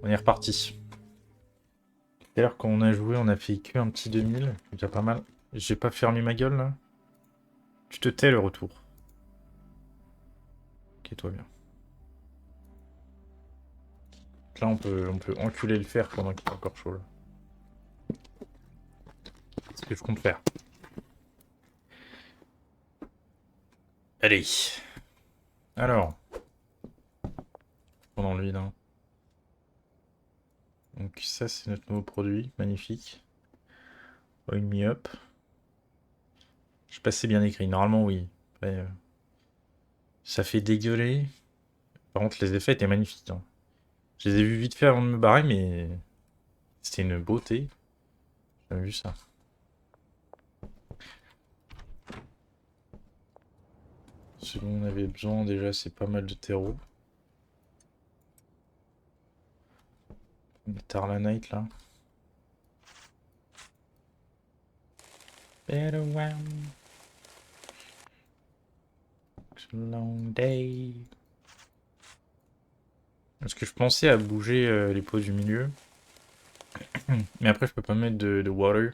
On est reparti. Tout à l'heure, quand on a joué, on a fait que un petit 2000. C'est déjà pas mal. J'ai pas fermé ma gueule, là. Tu te tais, le retour. Ok, toi bien. Là, on peut enculer le fer pendant qu'il est encore chaud, là. C'est ce que je compte faire. Allez. Alors. Pendant lui, là. Donc ça, c'est notre nouveau produit. Magnifique. Oil me up. Je sais pas si c'est bien écrit. Normalement, oui. Après, ça fait dégueuler. Par contre, les effets étaient magnifiques, hein. Je les ai vus vite fait avant de me barrer, mais c'était une beauté. J'ai jamais vu ça. Ce dont on avait besoin déjà, c'est pas mal de terreau. Des Tarlanite là. Better one. It's a long day. Parce que je pensais à bouger les pots du milieu. Mais après, je peux pas mettre de water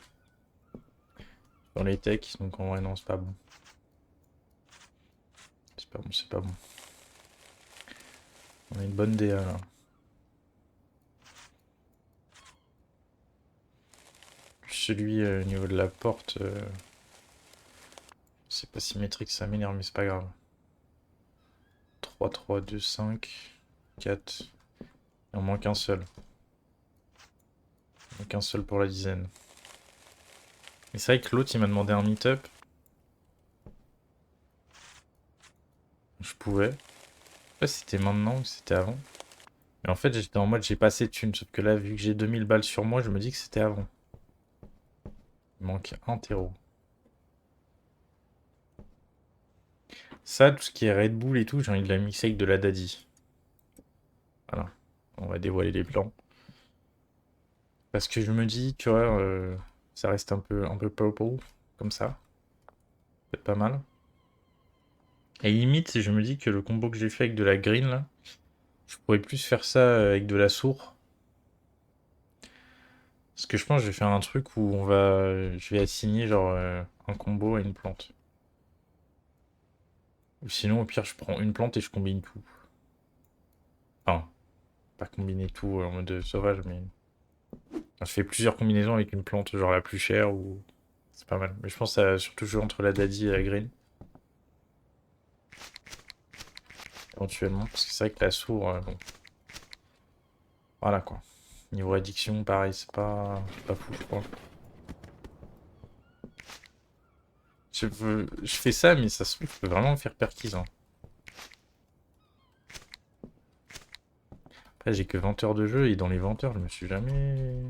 dans les techs. Donc en vrai, non, c'est pas bon. C'est pas bon, c'est pas bon. On a une bonne DA là. Celui au niveau de la porte, c'est pas symétrique, ça m'énerve, mais c'est pas grave. 3, 3, 2, 5, 4. Il en manque un seul. Il en manque un seul pour la dizaine. Mais c'est vrai que l'autre, il m'a demandé un meet-up. Je pouvais. Je sais pas si c'était maintenant ou si c'était avant. Mais en fait, j'étais en mode j'ai pas assez de thunes. Sauf que là, vu que j'ai 2000 balles sur moi, je me dis que c'était avant. Il manque un terreau. Ça, tout ce qui est Red Bull et tout, j'ai envie de la mixer avec de la Daddy. Voilà. On va dévoiler les plans. Parce que je me dis, tu vois, ça reste un peu purple, comme ça. C'est pas mal. Et limite, je me dis que le combo que j'ai fait avec de la green, là, je pourrais plus faire ça avec de la sourd. Parce que je pense que je vais faire un truc où je vais assigner genre un combo à une plante. Ou sinon, au pire, je prends une plante et je combine tout. Enfin, pas combiner tout en mode sauvage, mais enfin, je fais plusieurs combinaisons avec une plante, genre la plus chère ou c'est pas mal. Mais je pense que ça va surtout jouer entre la Daddy et la Green, éventuellement. Parce que c'est vrai que la sourd, bon, voilà quoi. Niveau addiction, pareil, c'est pas fou, je crois. Je fais ça, mais ça se trouve, je peux vraiment me faire perquise, hein. Après, j'ai que 20 heures de jeu et dans les 20 heures, je me suis jamais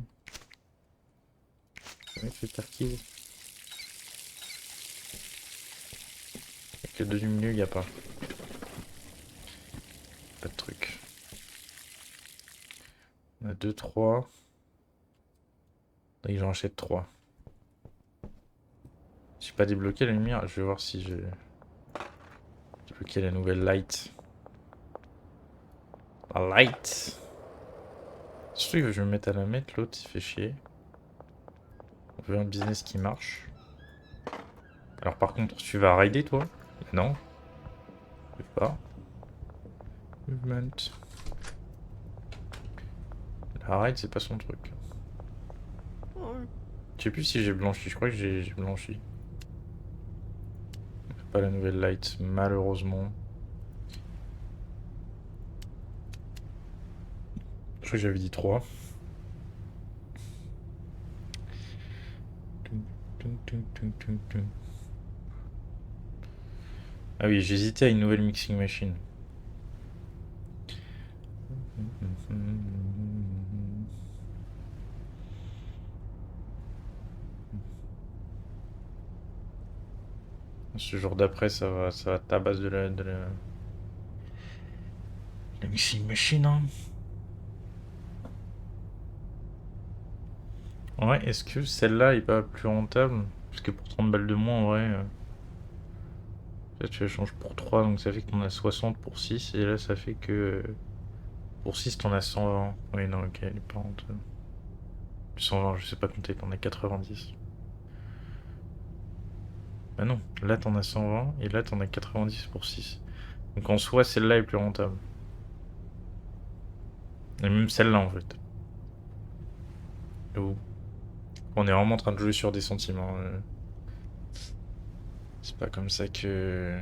fait perquise. Que deux du milieu, y a pas. Pas de truc. On a 2, 3. Et j'en achète 3. J'ai pas débloqué la lumière. Je vais voir si j'ai débloqué la nouvelle light. La light. Surtout que je vais me mettre à la mettre. L'autre, il fait chier. On veut un business qui marche. Alors par contre, tu vas rider toi? Non. Je sais pas. Movement. La ride, c'est pas son truc. Je sais plus si j'ai blanchi. Je crois que j'ai blanchi. Pas la nouvelle light, malheureusement. Je crois que j'avais dit 3. Ah oui, j'hésitais à une nouvelle mixing machine. Ce jour d'après, ça va tabasse la mixing machine, hein. Ouais, est-ce que celle-là est pas plus rentable? Parce que pour 30 balles de moins, en vrai, là tu la changes pour 3, donc ça fait qu'on a 60 pour 6, et là ça fait que Pour 6, t'en as 120. Oui, non, ok, elle est pas rentable. 120, je sais pas compter, t'en as 90. Bah non, là t'en as 120 et là t'en as 90 pour 6. Donc en soi, celle-là est plus rentable. Et même celle-là en fait. J'avoue. On est vraiment en train de jouer sur des sentiments. C'est pas comme ça que.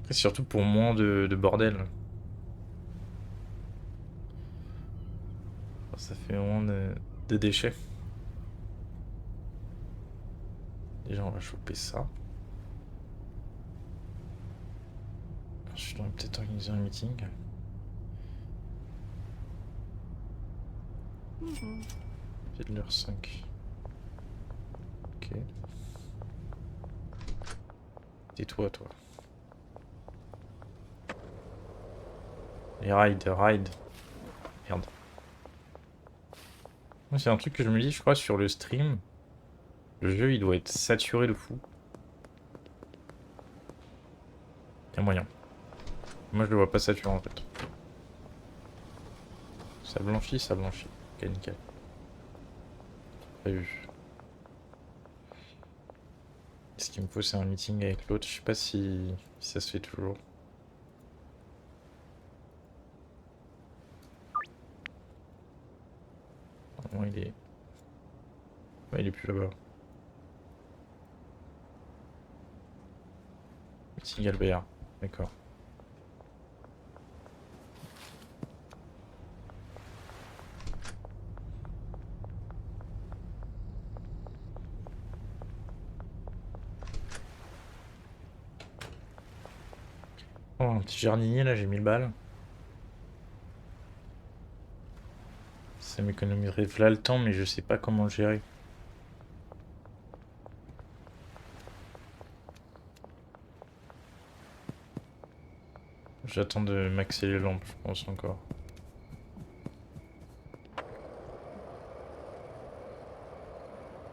Après, surtout pour moins de bordel. Ça fait moins de déchets. Déjà, on va choper ça. Ensuite, on va peut-être organiser un meeting. C'est de l'heure 5. Ok. Tais-toi, toi. Les ride. Merde. Moi, c'est un truc que je me dis, je crois, sur le stream. Le jeu, il doit être saturé de fou. Y a moyen. Moi, je le vois pas saturé en fait. Ça blanchit, ça blanchit. Ok, nickel. Prévu. Ce qu'il me faut, c'est un meeting avec l'autre. Je sais pas si ça se fait toujours. Normalement, il est. Ouais, il est plus là-bas. Meeting Albert. D'accord. Oh, un petit jardinier là, j'ai 1000 balles. Ça m'économiserait là le temps, mais je sais pas comment le gérer. J'attends de maxer les lampes, je pense encore.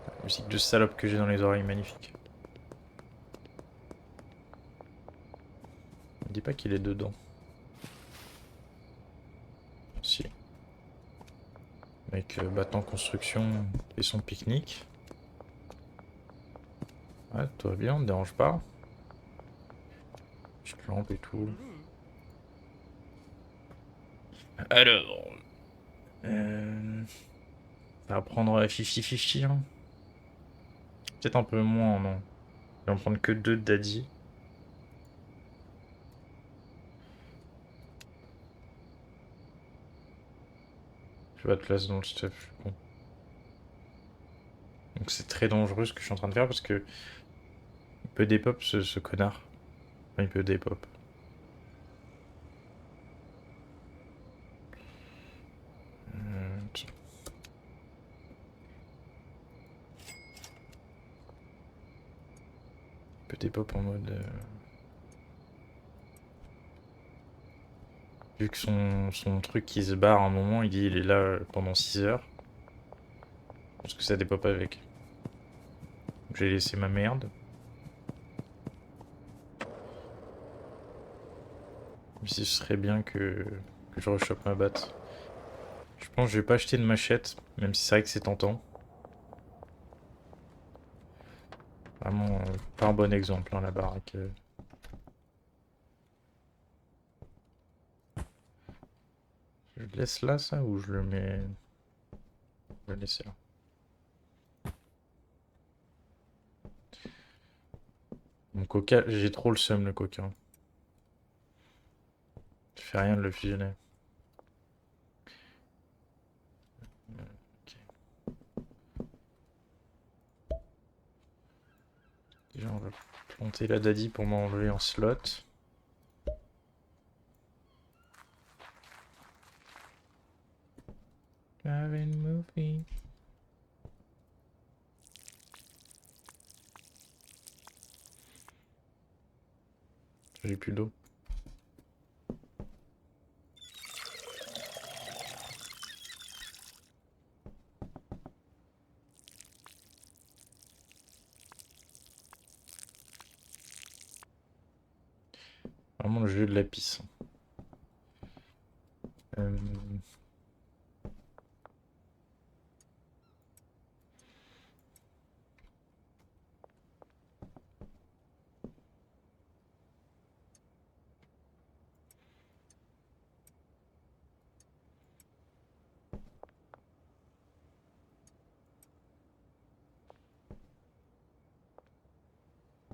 La musique de salope que j'ai dans les oreilles, magnifique. Me dis pas qu'il est dedans. Si. Mec battant construction et son pique-nique. Ouais, tout va bien, on te dérange pas. Petite lampe et tout. Alors. Ça va prendre 50-50, hein. Peut-être un peu moins, non. Je vais en prendre que 2 de Daddy. Je vais pas de place dans le stuff, je suis con. Donc c'est très dangereux ce que je suis en train de faire parce que il peut dépop ce connard. Enfin, il peut dépop. Tiens. Il peut dépop en mode. Vu que son truc qui se barre à un moment, il dit il est là pendant 6 heures. Je pense que ça dépop avec. J'ai laissé ma merde. Mais ce serait bien que je rechoppe ma batte. Je pense que je vais pas acheter de machette, même si c'est vrai que c'est tentant. Vraiment pas un bon exemple, hein, la baraque. Je le laisse là, ça, ou je le mets. Je vais le laisser là. Mon coca, j'ai trop le seum, le coca. Je fais rien de le fusionner. Ok. Déjà, on va planter la daddy pour m'enlever en slot. Driving movie. J'ai plus d'eau. Vraiment le jeu de la pisse. Euh,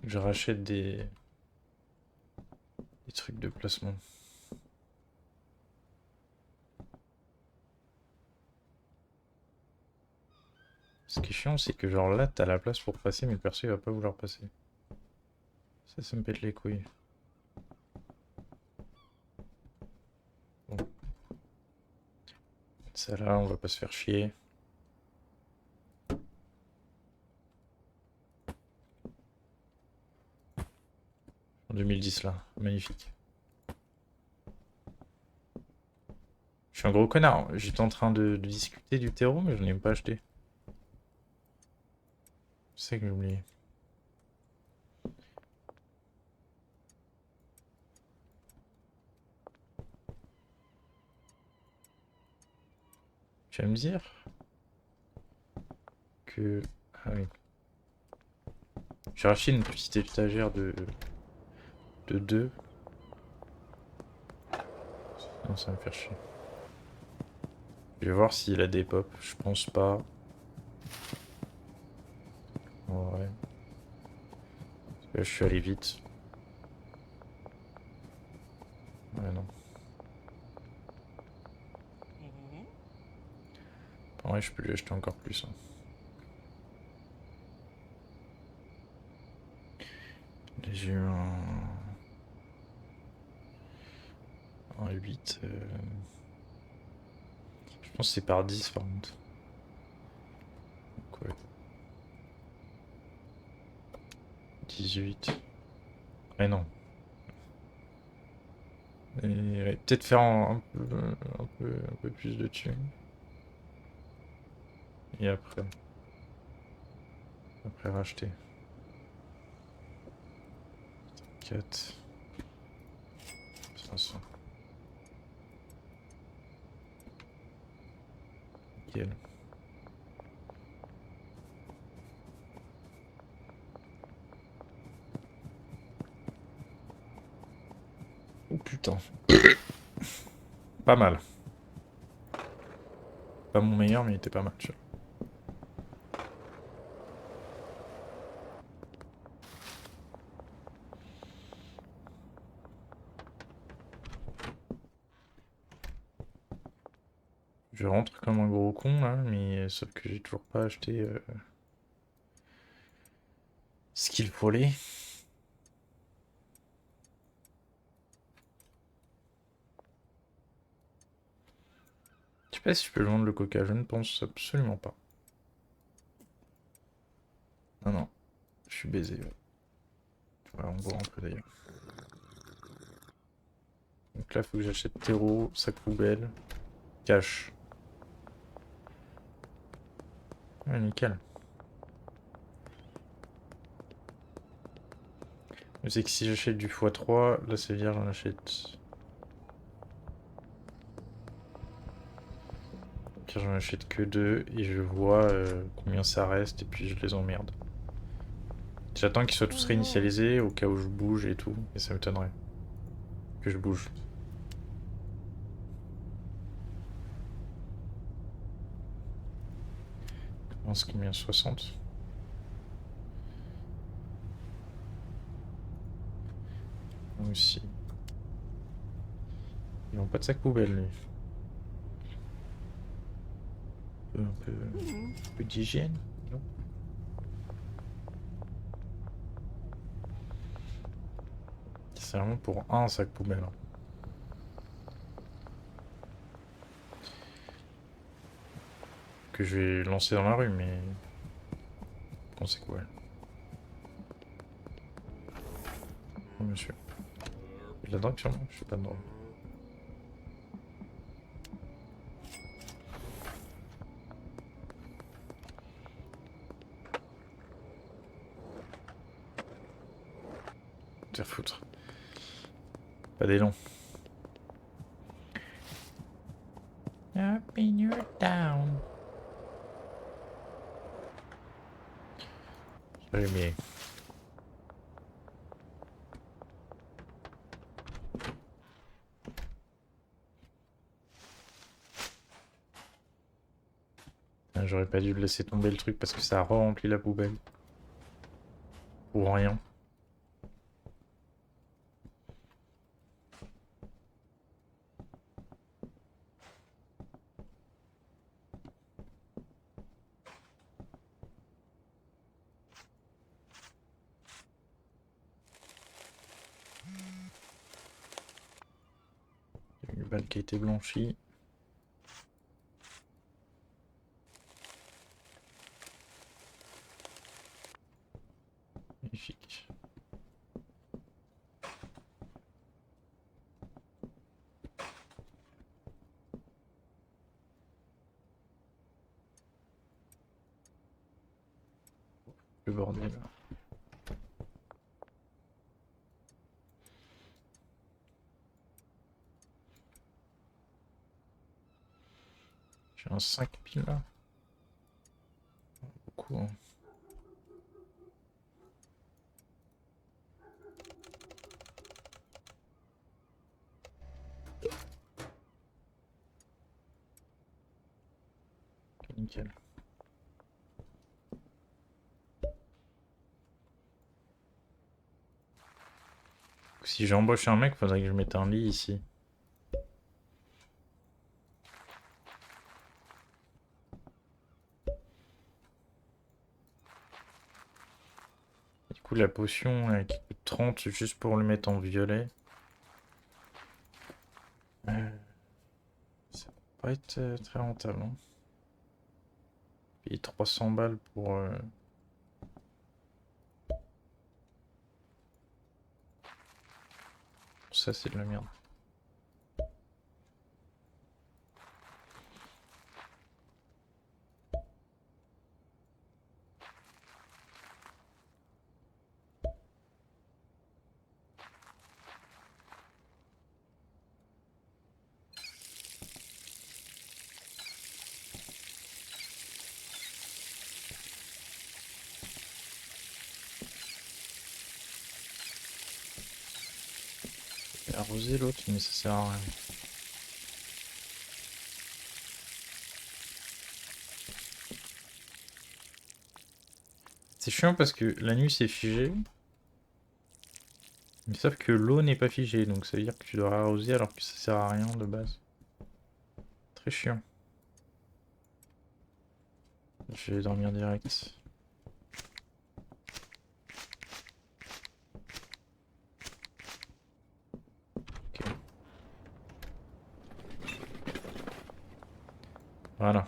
je rachète des trucs de placement. Ce qui est chiant, c'est que genre là, t'as la place pour passer, mais le perso il va pas vouloir passer. Ça me pète les couilles. Bon. Ça là, on va pas se faire chier. En 2010 là, magnifique. Je suis un gros connard. J'étais en train de discuter du terreau, mais je n'ai même pas acheté. C'est que j'ai oublié. Tu vas me dire que... Ah oui. J'ai racheté une petite étagère de 2. Non, ça va me faire chier. Je vais voir s'il a des pop. Je pense pas. Ouais. Là, je suis allé vite. Ouais, non. En vrai, je peux lui acheter encore plus. Hein. J'ai eu un 8. Je pense que c'est par 10 par contre. Donc, ouais. 18. Ouais, non. Et ouais, peut-être faire un peu plus de thunes. Et après racheter. 4. 500. Nickel. Oh putain. Pas mal. Pas mon meilleur, mais il était pas mal, tu vois. Je rentre comme un gros con là, mais sauf que j'ai toujours pas acheté ce qu'il fallait. Je sais pas si je peux vendre le coca, je ne pense absolument pas. Non, non, je suis baisé. Ouais. Voilà, on voit un peu d'ailleurs. Donc là, faut que j'achète terreau, sac poubelle, cash. Ouais, nickel. Mais c'est que si j'achète du x3, là c'est vierge, j'en achète. Car j'en achète que 2 et je vois combien ça reste et puis je les emmerde. J'attends qu'ils soient tous réinitialisés au cas où je bouge et tout, et ça m'étonnerait que je bouge. Je pense combien 60. Moi aussi. Ils n'ont pas de sac poubelle, lui. Un peu d'hygiène, non? C'est vraiment pour un sac poubelle. Hein. Que je vais lancer dans la rue, mais... Bon, c'est quoi? Oh, monsieur. Il y a de la drogue sur moi? Je sais pas de drogue. Te faire foutre. Pas d'élan. Up in your town. Très bien. J'aurais pas dû laisser tomber le truc parce que ça a rempli la poubelle. Pour rien. Il y a une balle qui a été blanchie. Magnifique. Le bordel. J'ai un 5000 là. Beaucoup. Hein. Nickel. Si j'embauche un mec, faudrait que je mette un lit ici. Du coup, la potion qui coûte 30 juste pour le mettre en violet. Ça va pas être très rentable. Hein. Payer 300 balles pour... Ça, c'est de la merde. Arroser l'autre, mais ça sert à rien. C'est chiant parce que la nuit c'est figé. Mais sauf que l'eau n'est pas figée, donc ça veut dire que tu dois arroser alors que ça sert à rien de base. Très chiant. Je vais dormir direct. Ok. Voilà.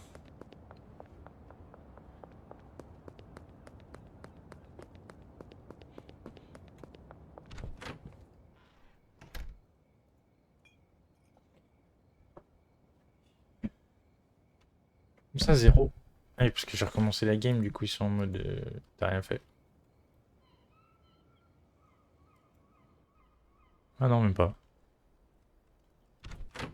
Comme ça, 0. Ah oui, parce que j'ai recommencé la game, du coup ils sont en mode... T'as rien fait. Ah non, même pas. Je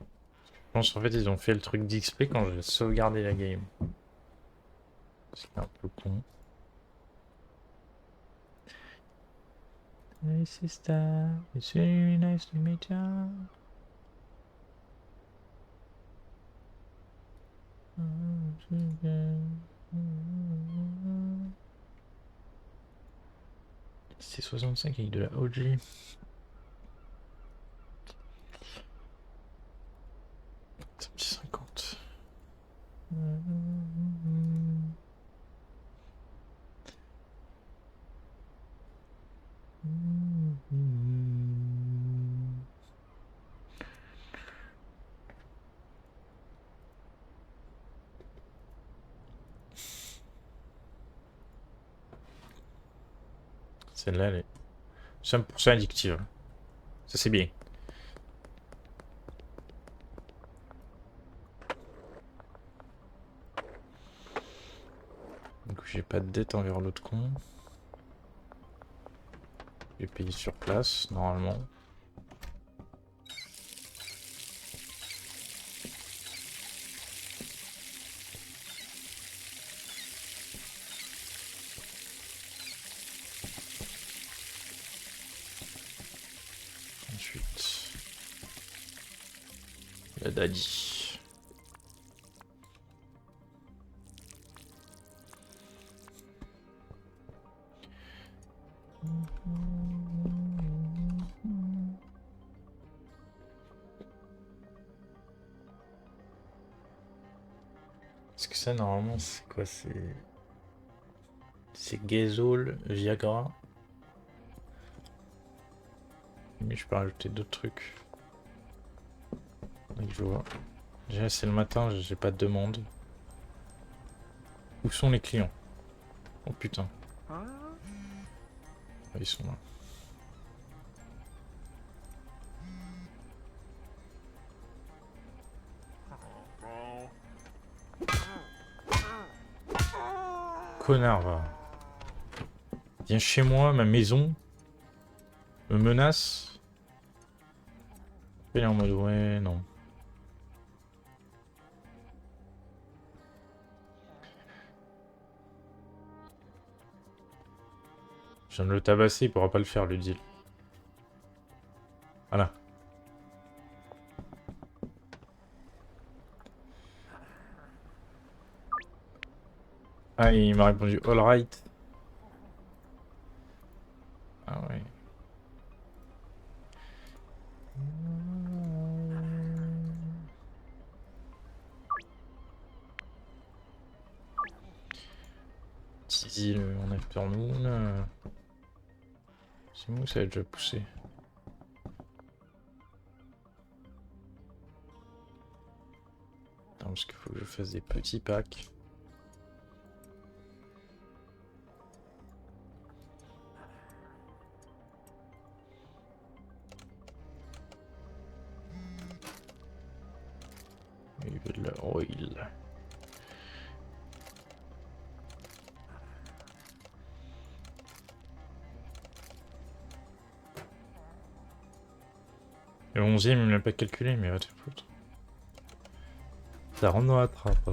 pense en fait ils ont fait le truc d'XP quand j'ai sauvegardé la game. C'est un peu con. Hey sister, it's very nice to meet you. C'est 65 avec de la OG. C'est un petit 50. Celle-là, elle est 5% addictive. Ça, c'est bien. Du coup, j'ai pas de dette envers l'autre con. Je vais payer sur place, normalement. La daddy. Est-ce que ça, normalement, c'est quoi? C'est Gazole, Viagra. Mais je peux rajouter d'autres trucs. Donc, je vois. Déjà, c'est le matin, j'ai pas de demande. Où sont les clients? Oh putain. Ah, ils sont là. Connard, va. Viens chez moi, ma maison. Me menace. Il est en mode ouais, non. Je viens de le tabasser, il pourra pas le faire le deal. Voilà. Ah, il m'a répondu all right. Ah ouais. Tizi, on a peur nous. C'est où ça a déjà poussé? Non, parce qu'il faut que je fasse des petits packs. Il veut de la oil. Le 11e, il me l'a pas calculé, mais va te foutre. Ça rentre dans la trappe.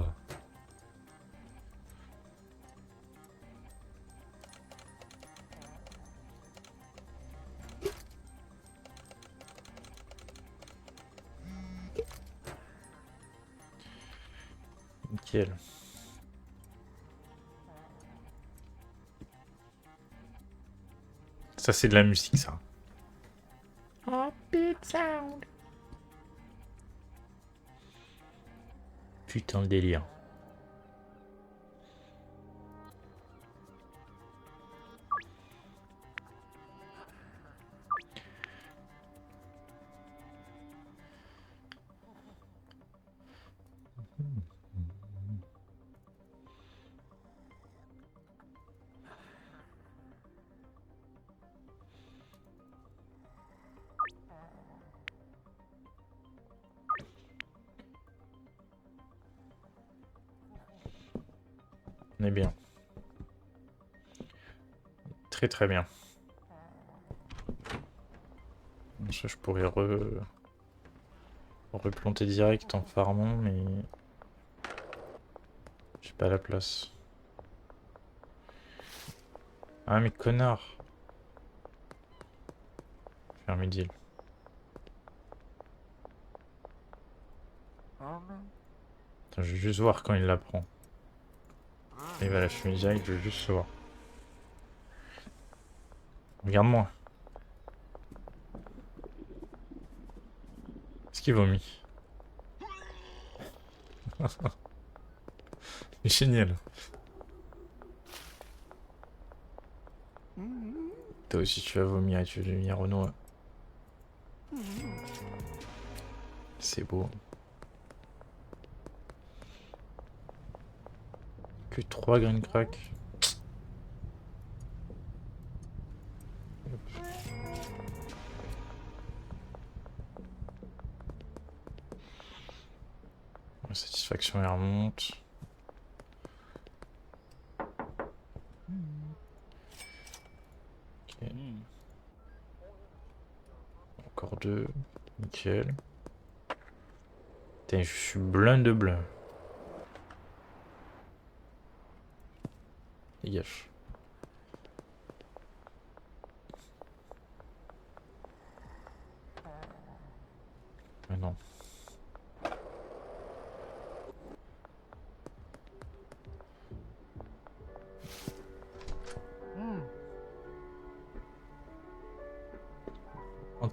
Nickel. Ça, c'est de la musique, ça. Upbeat sound. Putain, le délire. On est bien. Très très bien. Ça, je pourrais replanter direct en farmant, mais j'ai pas la place. Ah mais connard. Faire mes deals. Attends, je vais juste voir quand il la prend. Il va la fumer direct, je veux juste voir. Regarde-moi. Est-ce qu'il vomit? C'est génial. Toi aussi tu vas vomir et tu vas devenir Renaud. C'est beau. Que 3 green crack. La satisfaction elle remonte. Ok. Encore 2. Nickel. Putain, je suis blinde de bleu. Dégage. Mais non.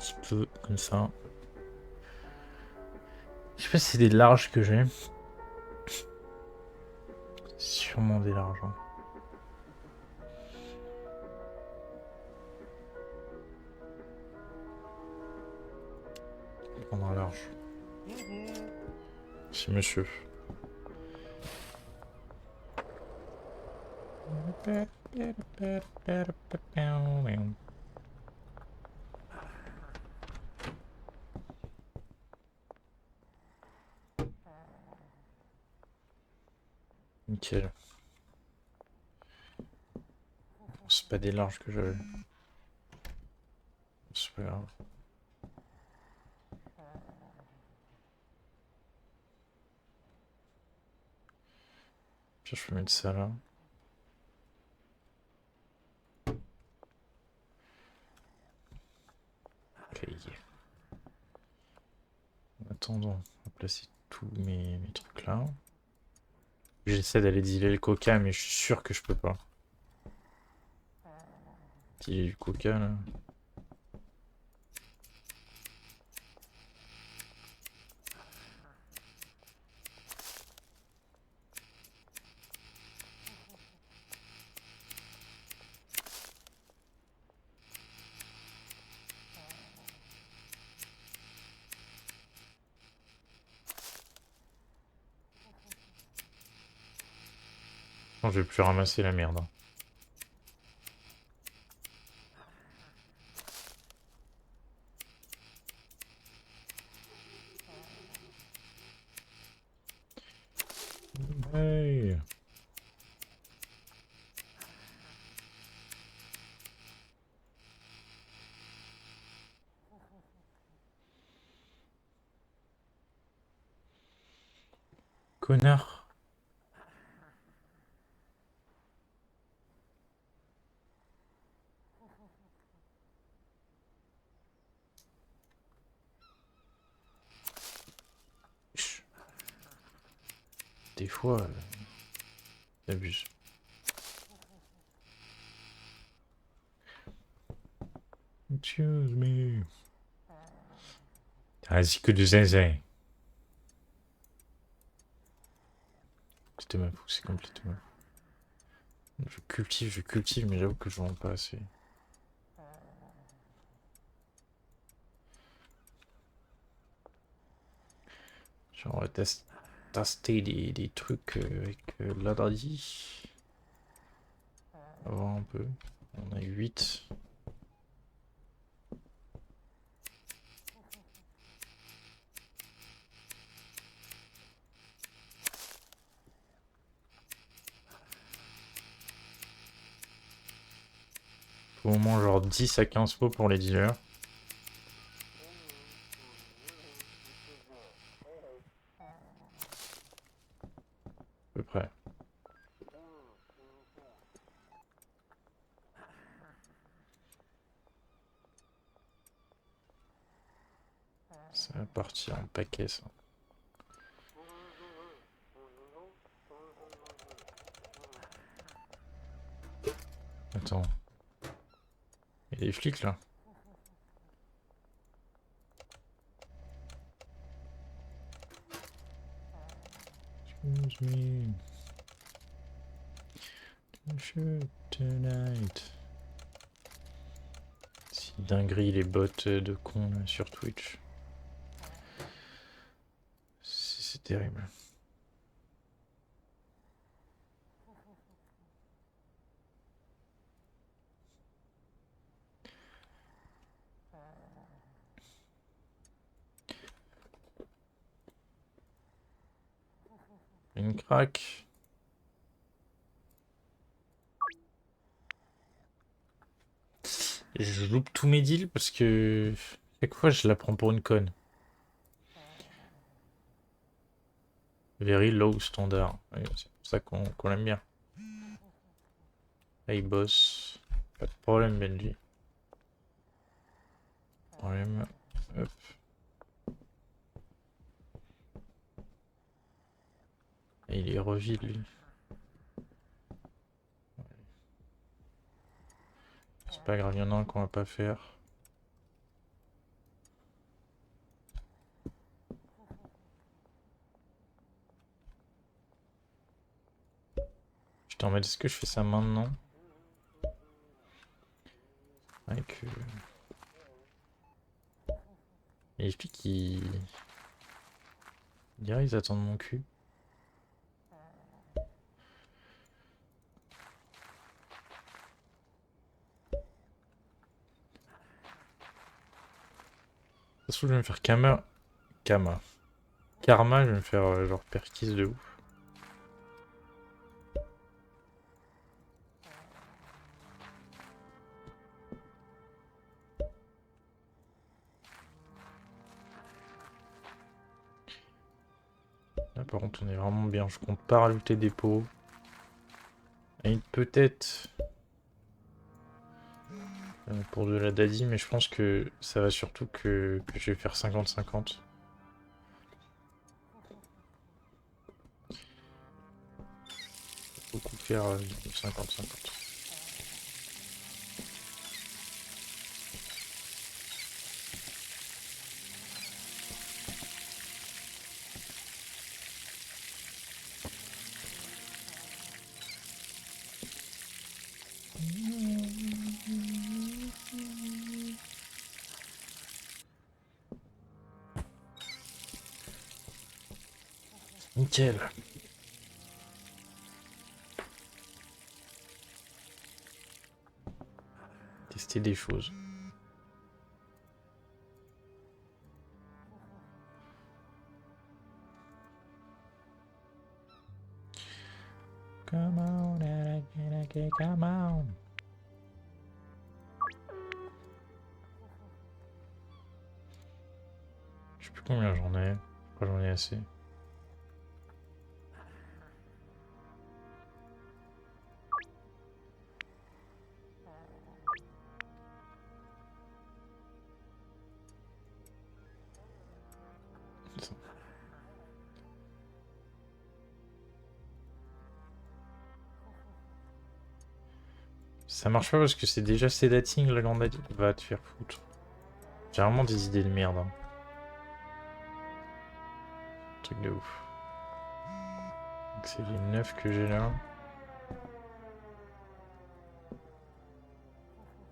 petit peu comme ça. Je sais pas si c'est des larges que j'ai. Sûrement des larges. Hein. On va prendre un large. Si monsieur. Nickel. C'est pas des larges que j'avais. C'est pas grave. Puis je peux mettre ça là. Ok. En attendant, on va placer tous mes trucs là. J'essaie d'aller dealer le coca, mais je suis sûr que je peux pas. Dealer du coca là. Non, je vais plus ramasser la merde. Hein. Hey. Connard. Chut. Des fois, t'abuses. Excuse me. Ainsi que de zinzin. C'était ma fou, c'est complètement. Je cultive, mais j'avoue que je vends pas assez. Genre, on va tester des trucs avec l'Adadi. On va voir un peu. On a 8. Au moment, genre 10 à 15 pots pour les dealers. À peu près. Ça va partir en paquet, ça. Attends. Il y a des flics, là. Excuse me. Shoot tonight. Si dinguerie les bots de cons là, sur Twitch. C'est terrible. Une craque. Je loupe tous mes deals parce que chaque fois je la prends pour une conne. Very low standard. Ouais, c'est pour ça qu'on l'aime bien. Hey boss. Pas de problème Benji. Problème. Hop. Et il est revide lui. C'est pas grave, il y en a un qu'on va pas faire. J'étais en mode, est-ce que je fais ça maintenant? Avec... Et explique qu'ils... Dirait ils attendent mon cul. De toute façon, je vais me faire Kama. Kama. Karma, je vais me faire genre perquise de ouf. Là, par contre, on est vraiment bien. Je compte pas rajouter des pots. Et peut-être pour de la daddy, mais je pense que ça va surtout que je vais faire 50-50. Beaucoup faire 50-50. Nickel. Tester des choses. Come on, come on. Je sais plus combien j'en ai. Je crois que j'en ai assez. Ça marche pas parce que c'est déjà sédating la grande daddy. Va te faire foutre. J'ai vraiment des idées de merde. Hein. Truc de ouf. Donc c'est les 9 que j'ai là.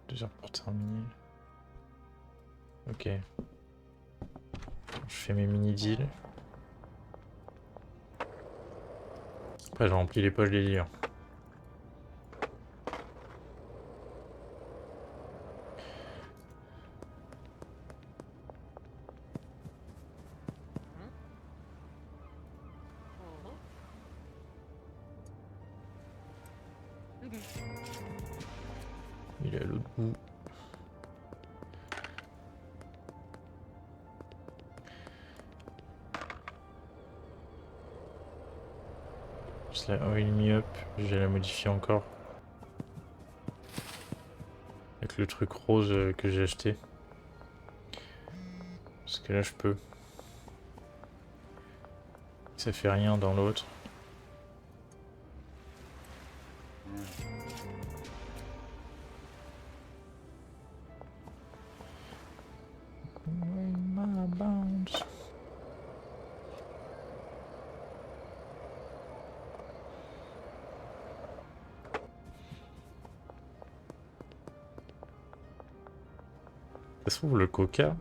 2 heures pour terminer. Ok. Je fais mes mini-deals. Après j'ai rempli les poches des livres. Il est à l'autre bout. C'est la oil me up. Je vais la modifier encore. Avec le truc rose que j'ai acheté. Parce que là je peux. Ça fait rien dans l'autre. Ça se trouve le coca.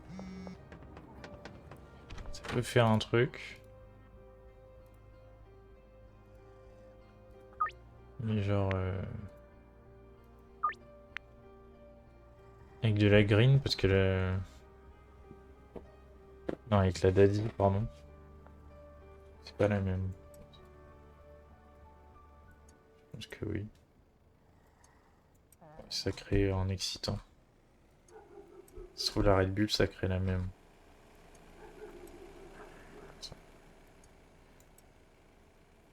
Ça peut faire un truc. Mais genre... avec de la green parce que la... Non, avec la daddy, pardon. C'est pas la même. Je pense que oui. Ça crée un excitant. Ça se trouve la Red Bull, ça crée la même.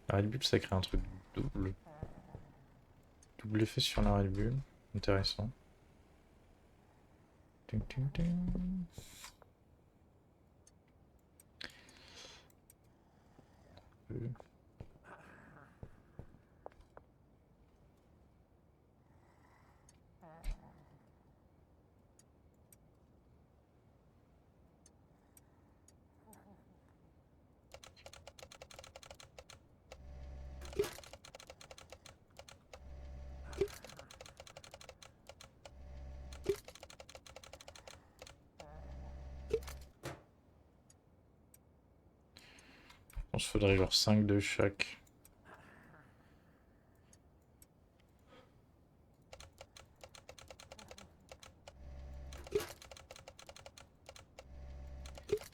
La Red Bull, ça crée un truc double. Double effet sur la Red Bull. Intéressant. Ting, ting, ting. faudrait genre 5 de chaque.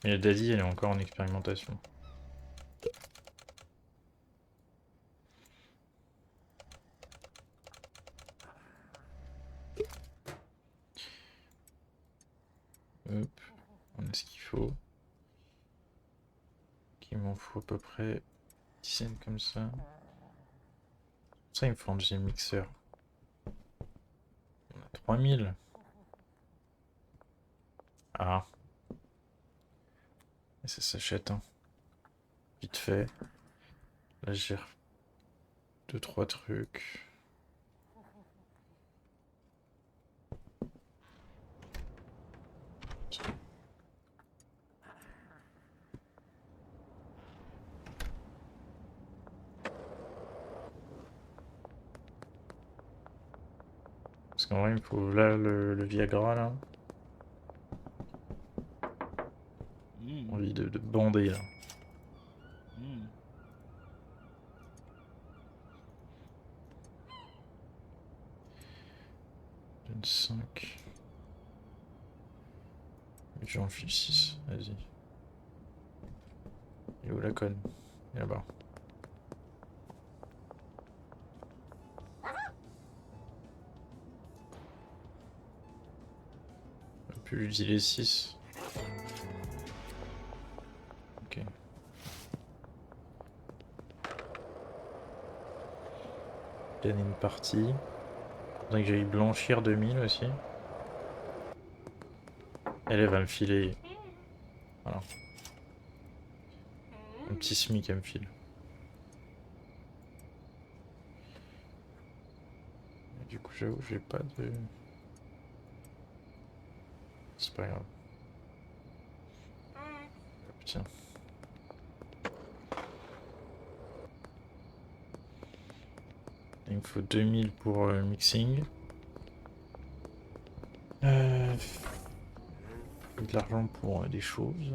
Mais la Daddy, elle est encore en expérimentation. Hop, on a ce qu'il faut. Il m'en faut à peu près 10 scènes comme ça. Ça, il me faut un deuxième mixeur. On a 3000. Ah. Et ça s'achète, hein. Vite fait. Là, j'ai 2-3 trucs. Parce qu'en vrai, il me faut là le Viagra, là. Envie de bander, là. 25. J'en file 6, vas-y. Et où la conne? Là-bas. On peut lui dire les 6. Ok. Gagner une partie. Faudrait que j'aille blanchir 2000 aussi. Elle va me filer. Voilà. Un petit SMIC, elle me file. Et du coup, j'avoue, j'ai pas de. C'est pas grave. Tiens. Il me faut 2000 pour mixing. De l'argent pour des choses.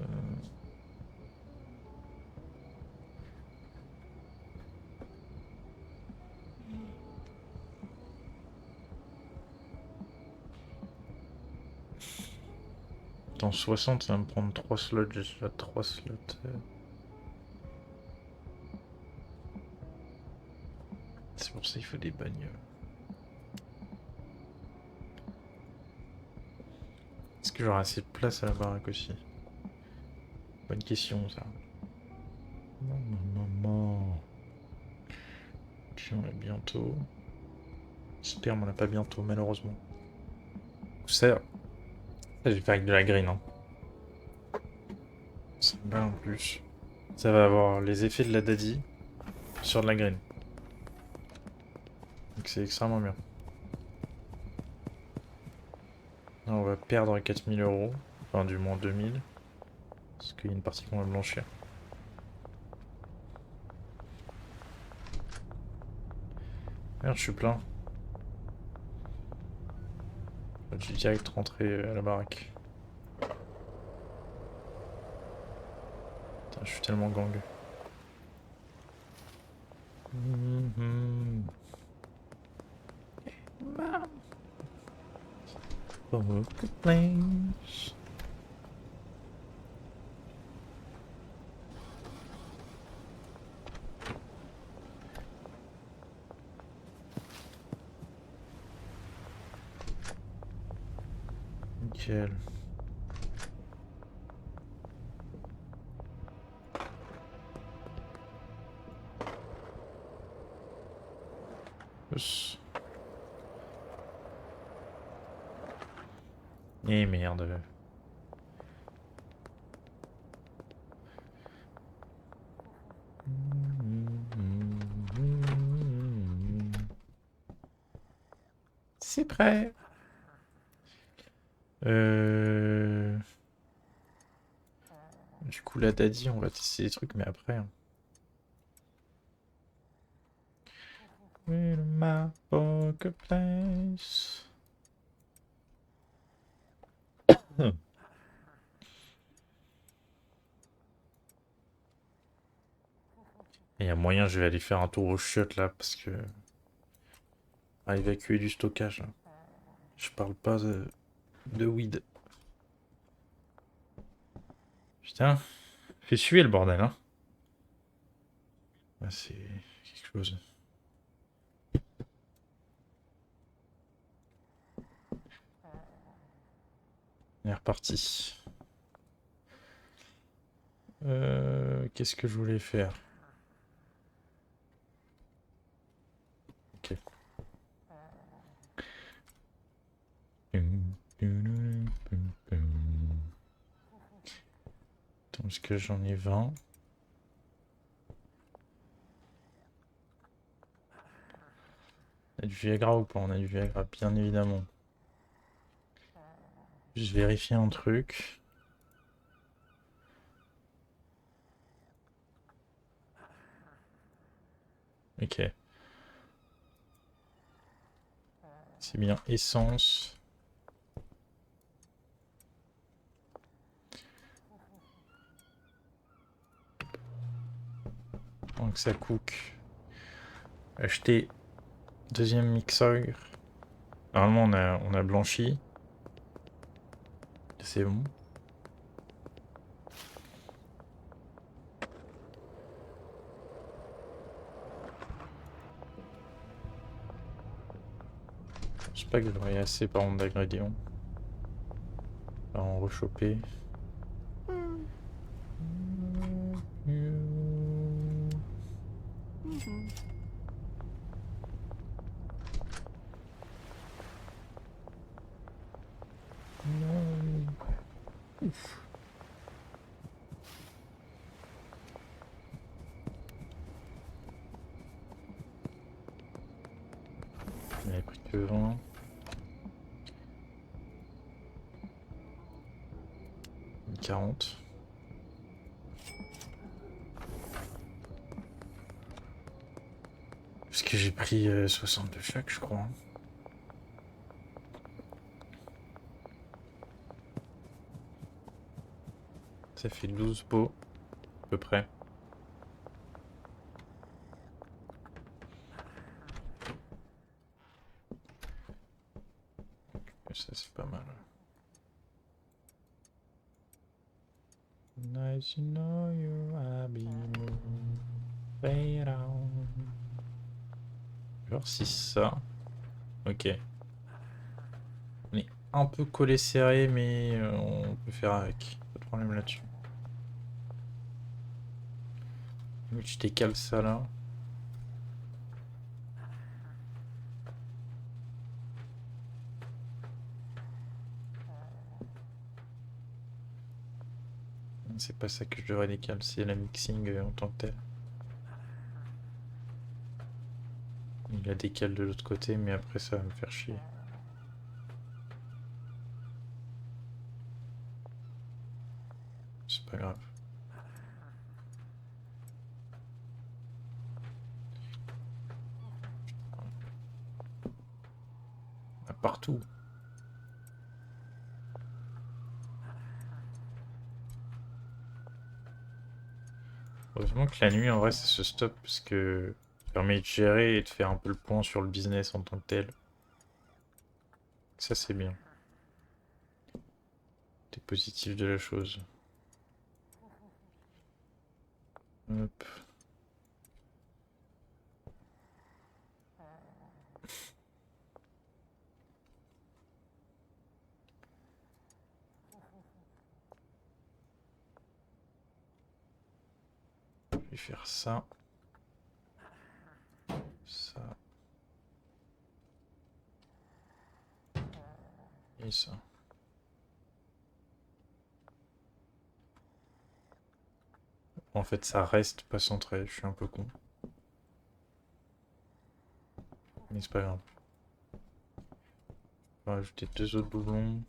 Dans 60, ça va me prendre 3 slots. J'ai déjà 3 slots. C'est pour ça qu'il faut des bagnoles. Est-ce que j'aurai assez de place à la baraque aussi? Bonne question, ça. Maman. Puis on l'a bientôt. Sperme, on l'a pas bientôt, malheureusement. Ça, je vais faire avec de la green. Hein. C'est bien en plus. Ça va avoir les effets de la daddy sur de la green. Donc c'est extrêmement bien. Là, on va perdre 4000 euros. Enfin, du moins 2000. Parce qu'il y a une partie qu'on va blanchir. Merde, je suis plein. Je vais direct rentrer à la baraque. Putain, je suis tellement gang. Poker place. Nickel. Oups. Eh merde. C'est prêt. Du coup, la daddy, on va tester des trucs, mais après. Hein. Where my poker place. Il y a moyen, je vais aller faire un tour au chiottes là, parce que... À évacuer du stockage, là. Je parle pas de weed. Putain, fait suer le bordel, hein. Ah, c'est quelque chose. On est reparti. Qu'est-ce que je voulais faire? Ok. Attends, est-ce que j'en ai 20? On a du Viagra ou pas? On a du Viagra, bien évidemment. Juste vérifier un truc. Ok. C'est bien essence. Donc ça cook. Acheter deuxième mixeur. Normalement on a blanchi. C'est bon. Je sais pas que j'aurais assez par contre d'ingrédients. On va en rechoper. Il n'y a pris que 20. Une 40. Parce que j'ai pris 60 de chaque, je crois. Ça fait 12 pots, à peu près. Et ça, c'est pas mal. Nice to know you, I'll be moving. Fade out. Je vais voir si ça. Ok. On est un peu collé serré, mais on peut faire avec. Pas de problème là-dessus. Je décale ça là. C'est pas ça que je devrais décaler, c'est la mixing en tant que tel. Il la décale de l'autre côté, mais après ça va me faire chier. C'est pas grave. Ah, partout. Heureusement que la nuit, en vrai, ça se stoppe parce que ça permet de gérer et de faire un peu le point sur le business en tant que tel. Ça, c'est bien. T'es positif de la chose. Hop. Je vais faire ça. Ça. Et ça. En fait, ça reste pas centré. Je suis un peu con. Mais c'est pas grave. On va rajouter deux autres doublons.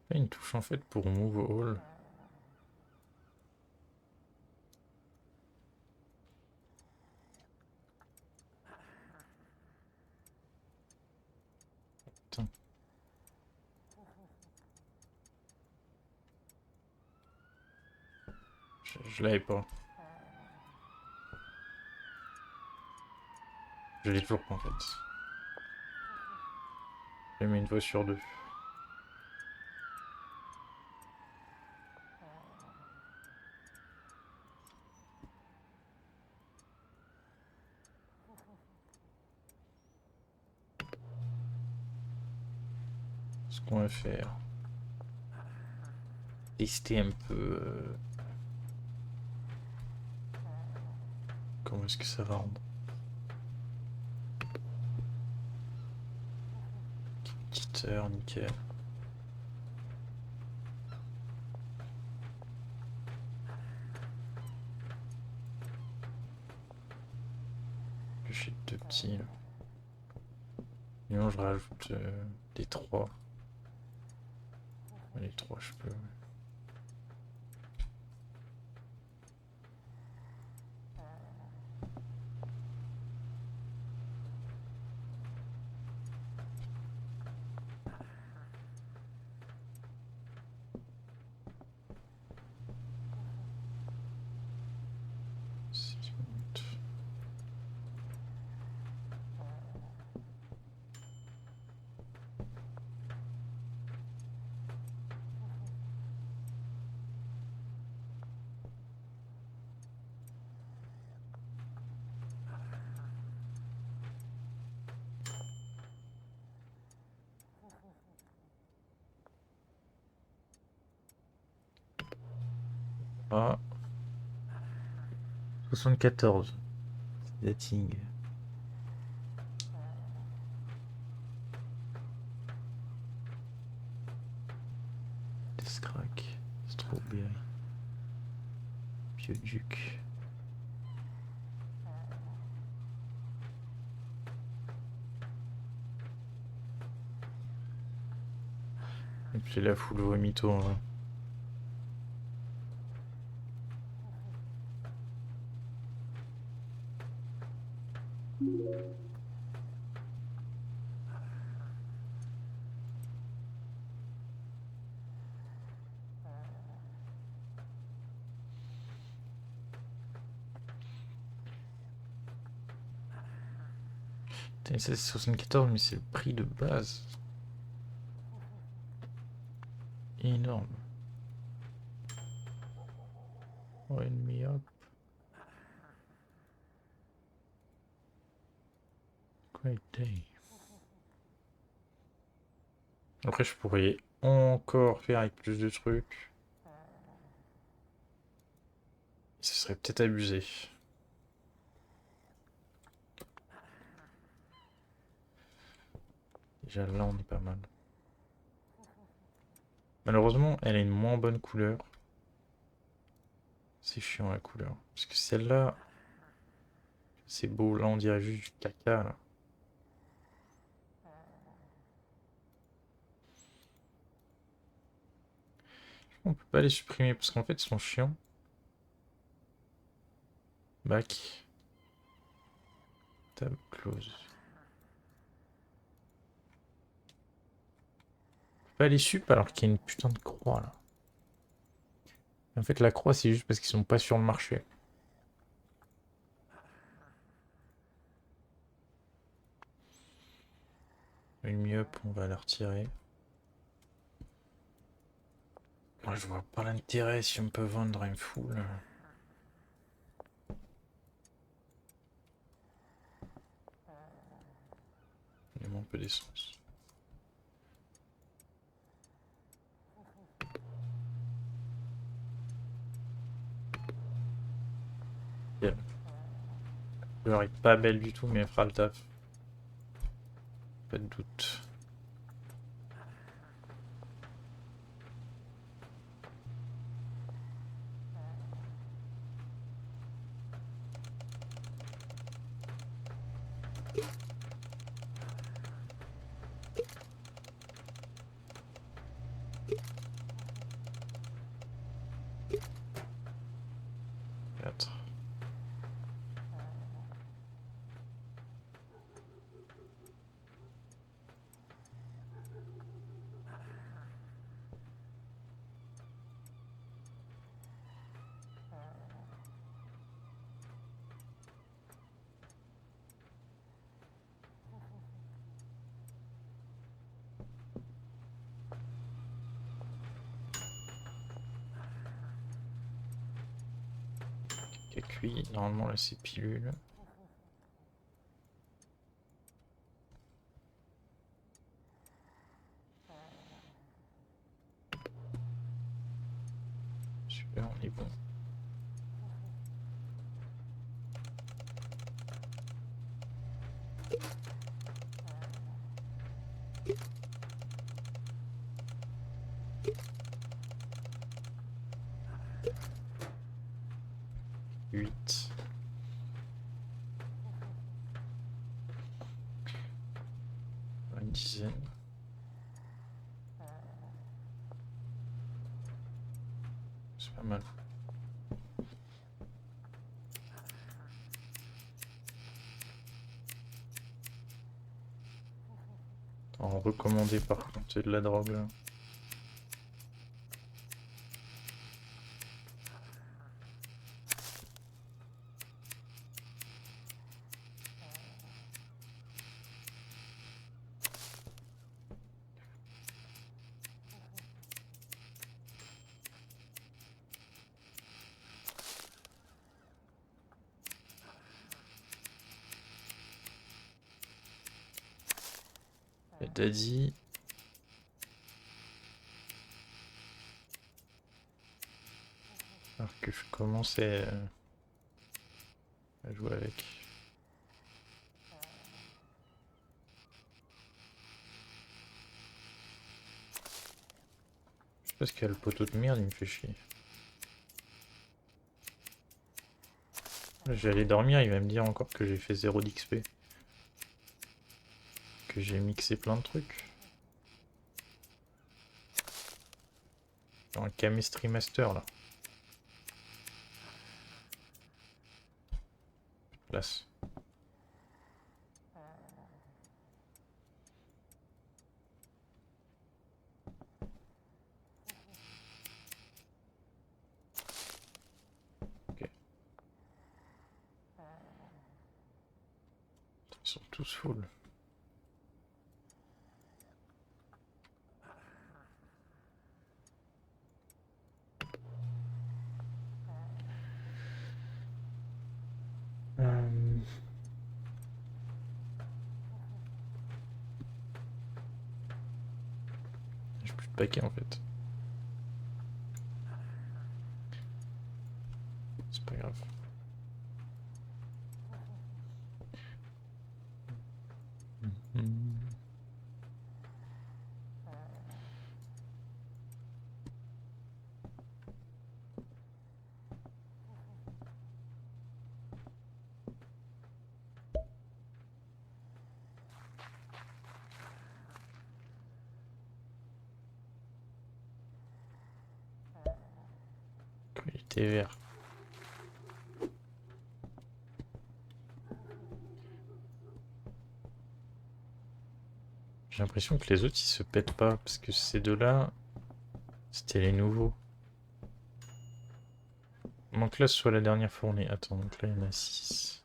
Il y a une touche en fait pour move all. Je l'avais pas. Je l'ai toujours pas en fait. J'ai mis une fois sur deux. Ce qu'on va faire. Tester un peu. Comment est-ce que ça va rendre. Petite heure, nickel. J'ai deux petits là. Sinon je rajoute des trois. Les trois je peux. Six minutes. Ah. 74. Dating. Descrack. Strawberry. Pioduc. Et puis la foule vomito en vrai. Putain, ça, c'est 74, mais c'est le prix de base. Énorme. Line me up. Great day. Après, je pourrais encore faire avec plus de trucs. Ce serait peut-être abusé. Déjà là, on est pas mal. Malheureusement, elle a une moins bonne couleur. C'est chiant la couleur. Parce que celle-là, c'est beau. Là, on dirait juste du caca, là. On peut pas les supprimer parce qu'en fait, ils sont chiants. Back. Tab close. On peut pas les sup alors qu'il y a une putain de croix, là. En fait, la croix, c'est juste parce qu'ils sont pas sur le marché. Une mieux, on va la retirer. Moi, je vois pas l'intérêt si on peut vendre un full. Il manque un peu d'essence. La couleur est pas belle du tout, mais elle fera le taf. Pas de doute. Quatre. qui a cuit. Normalement là c'est pilule. Super, on est bon. Huit. Une dizaine. C'est pas mal. En recommandé par contre, c'est de la drogue là. Daddy. Alors que je commençais à jouer avec. Je sais pas ce qu'il y a le poteau de merde, il me fait chier. J'allais dormir, il va me dire encore que j'ai fait 0 d'XP. Que j'ai mixé plein de trucs. Dans un chemistry master là. Place. Ok. Ils sont tous full. J'ai plus de paquets en fait. C'est pas grave. Qualité vert. J'ai l'impression que les autres ils se pètent pas parce que ces deux-là, c'était les nouveaux. Donc là, ce soit la dernière fournée. Attends, donc là il y en a 6.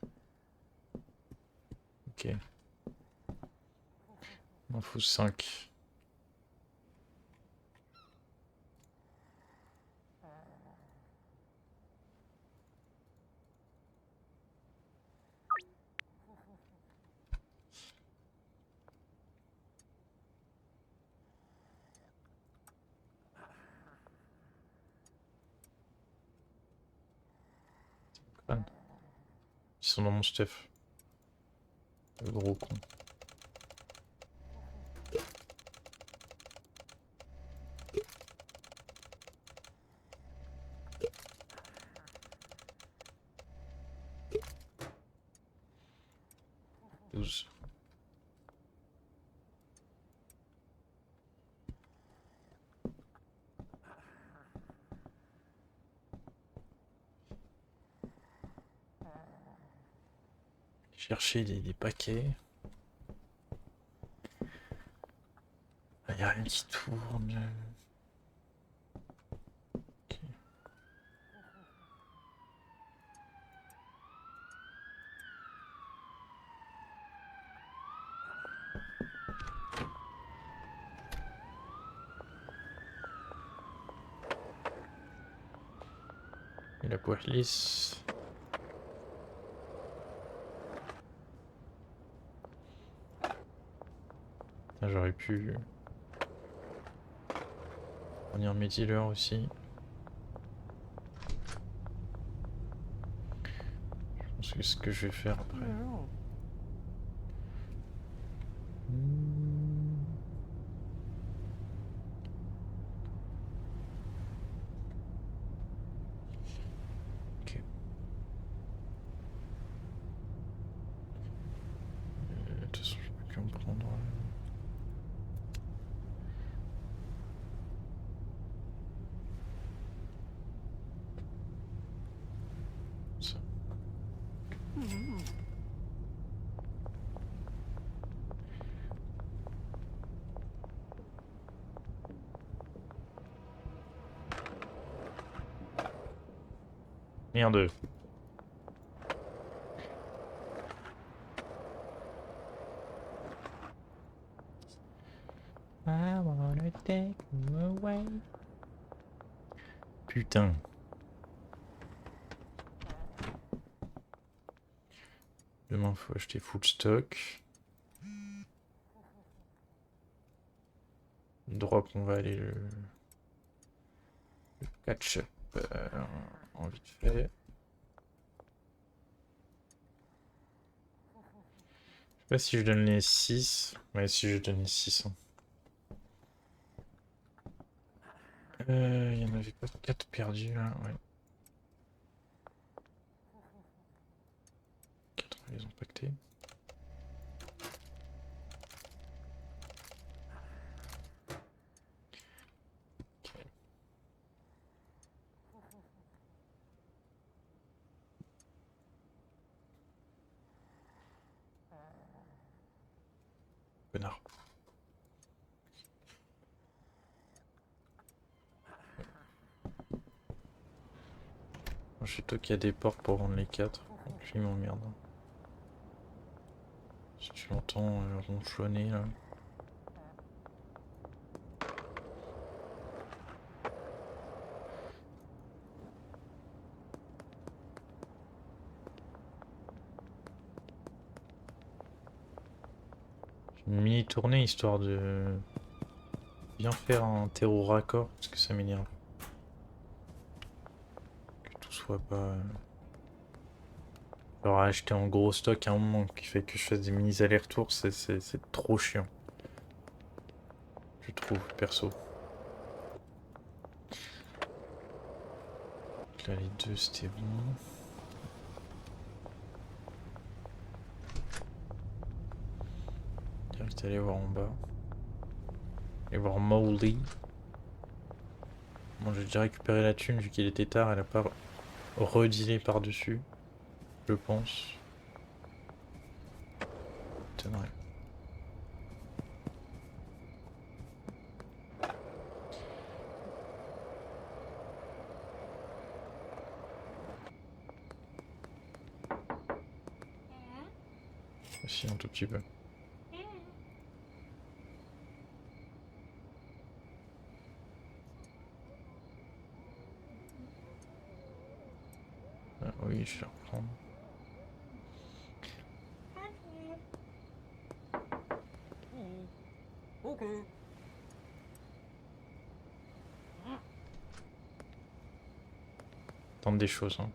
Ok. Il m'en faut 5. Ils sont dans mon stuff. Le gros con. Chercher des paquets. Il n'y a rien qui tourne. Okay. Et la poêle lisse. Ah, j'aurais pu fournir mes dealers aussi. Je pense que c'est ce que je vais faire après. Ok. De toute façon, je peux que me prendre. Ça. Merde. I wanna take you away. Putain. Demain, faut acheter full stock. Drop, on va aller le catch-up en vite fait. Je sais pas si je donne les 6. Ouais, si je donne les 6. Il y en avait pas 4 perdus là, ouais. 4 on les ont pactés. Connard. Je sais toi qu'il y a des portes pour vendre les 4. Donc lui m'emmerde. Si tu l'entends ronchonner là. Une mini tournée histoire de bien faire un terreau raccord parce que ça m'énerve. Que tout soit pas. Alors acheter en gros stock à un moment qui fait que je fasse des mini allers-retours, c'est trop chiant. Je trouve, perso. Donc là les deux c'était bon. Direct aller voir en bas. Et voir Mowgli. Bon j'ai déjà récupéré la thune vu qu'il était tard, elle a pas redealé par-dessus. Je pense. M'étonnerait. Aussi un tout petit peu. Ah, oui, je vais reprendre. Tente des choses, hein.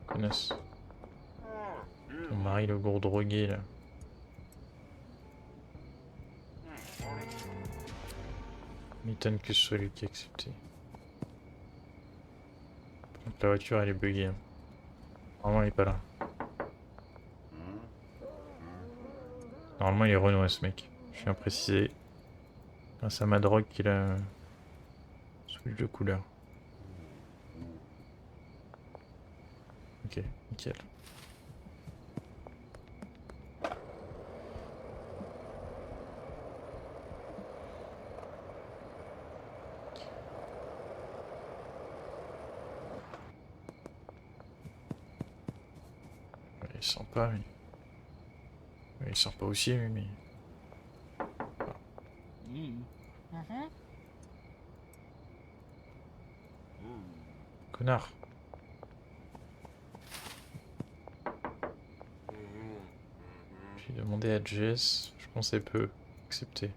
Connasse. Ton mari le gros drogué là. M'étonne que ce soit lui qui a accepté. Donc la voiture elle est buggée, hein. Normalement elle est pas là. Normalement il est Renault ce mec. Je viens préciser. Grâce à ma drogue qu'il a switch de couleur. Ok, nickel. Il sent pas, mais... Il sent pas aussi, lui, mais... Connard. J'ai demandé à Jess, je pense qu'elle peut accepter.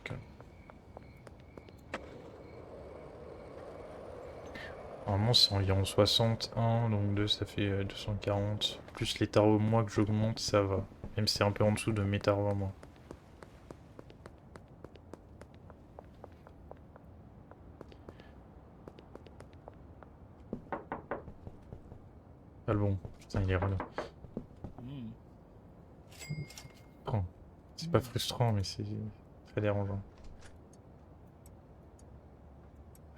Okay. Normalement c'est environ 61, donc 2 ça fait 240. Plus les tarots moi que j'augmente, ça va. Même si c'est un peu en dessous de mes tarots à moi. Pas le bon. Putain, il est relou. Prends. C'est pas frustrant, mais c'est très dérangeant.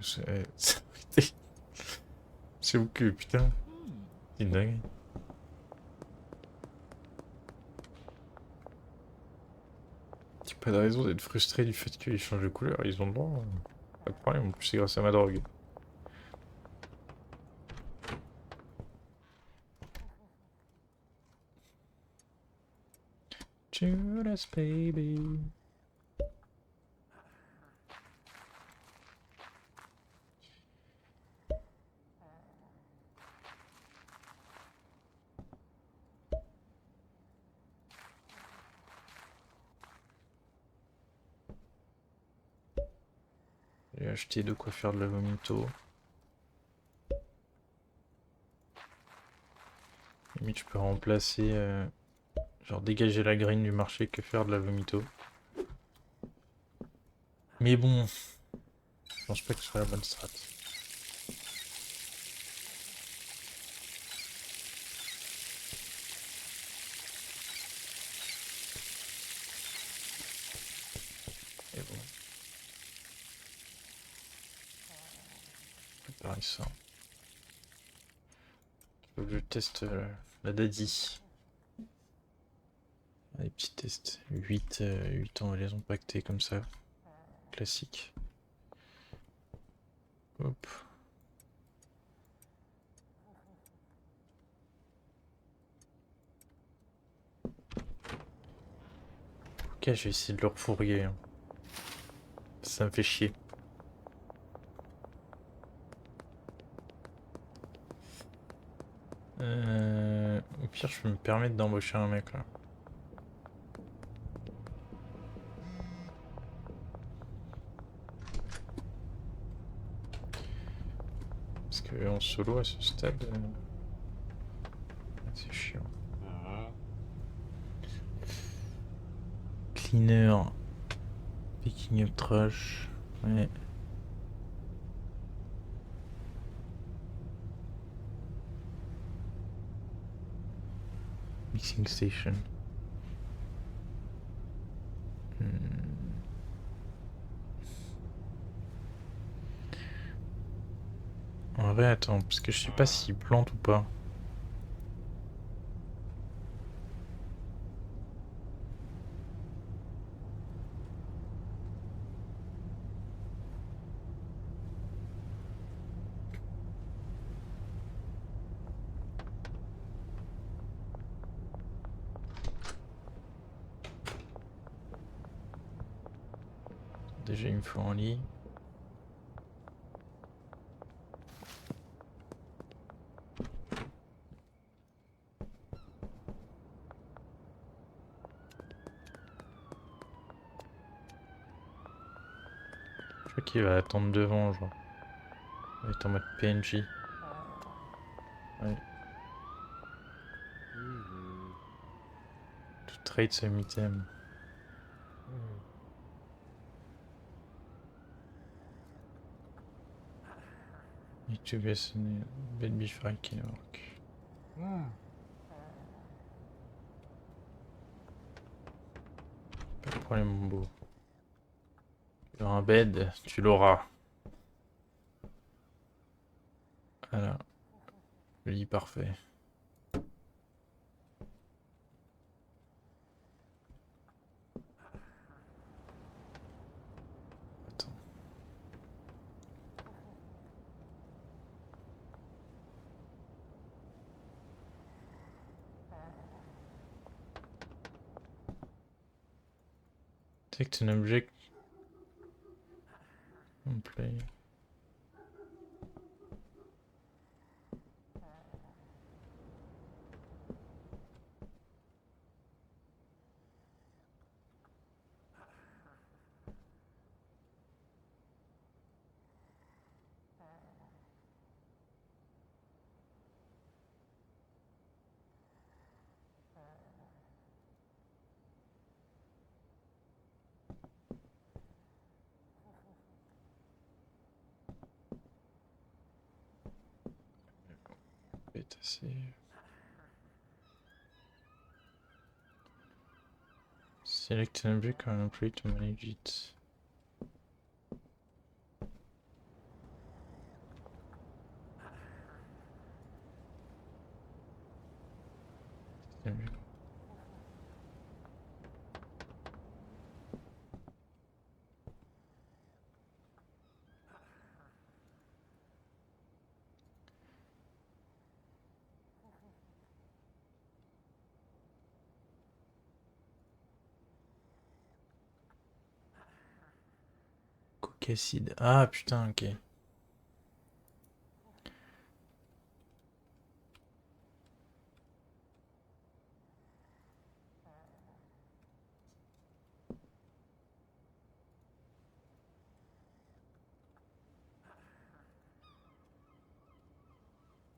C'est où que, putain. C'est une dingue. T'as pas de raison d'être frustré du fait qu'ils changent de couleur, ils ont le droit. Pas de problème, en plus c'est grâce à ma drogue. Judas baby. J'ai acheté de quoi faire de la vomito. Limite, je peux remplacer, genre dégager la graine du marché que faire de la vomito. Mais bon, je pense pas que ce soit la bonne strat. Et bon, préparer ça. Faut que je teste la daddy. Les petits tests. 8 ans, les ont pactés comme ça. Classique. Hop. Ok, je vais essayer de le refourguer. Hein. Ça me fait chier. Au pire, je peux me permettre d'embaucher un mec là. Parce que en solo à ce stade, c'est chiant. Cleaner. Picking up trash. Ouais. Mixing station. En vrai, attends, parce que je sais pas s'il plante ou pas. Déjà, il me faut un lit. Je crois qu'il va attendre devant, genre. Il va être en mode PNJ. Ouais. To trade some item. Need to be a bed before I can work. Pas de problème, mon beau. Tu veux un bed, tu l'auras. Voilà. Le lit parfait. Attends. Select an object. On play. C'est assez... Select an object or an employee to manage it. Cook acid. Ah putain, ok.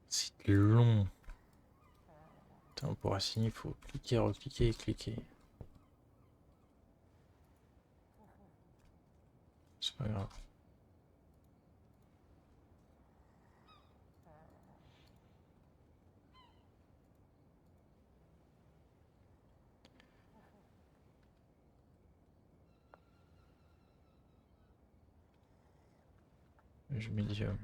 C'est long. Putain, pour assigner, il faut cliquer, recliquer et cliquer. C'est pas grave. Je médium.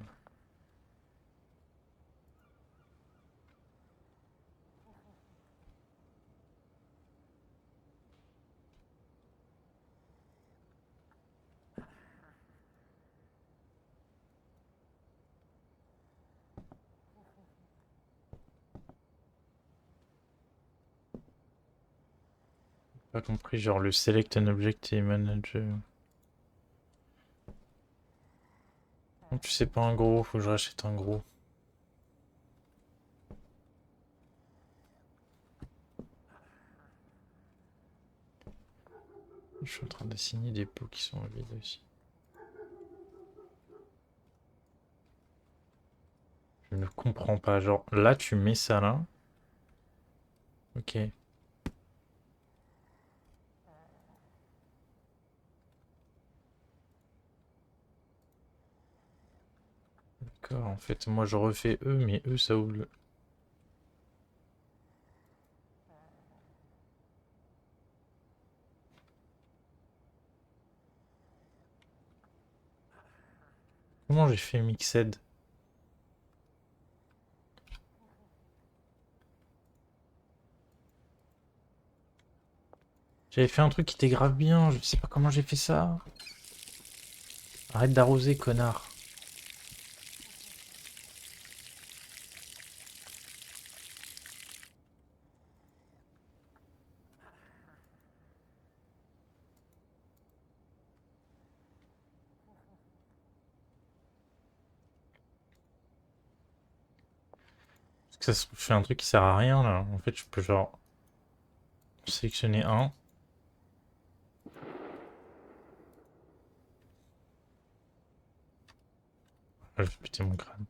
Pas compris, genre le select an object et manage. Non, tu sais pas un gros, faut que je rachète un gros. Je suis en train d'assigner des pots qui sont vides aussi. Je ne comprends pas. Genre, là, tu mets ça là. Ok. D'accord, en fait, moi je refais eux, mais eux, ça ouvre le... Comment j'ai fait Mixed? J'avais fait un truc qui était grave bien, je sais pas comment j'ai fait ça. Arrête d'arroser, connard. Parce que ça se trouve, je fais un truc qui sert à rien là. En fait, je peux genre sélectionner un. Ah, je vais péter mon crâne.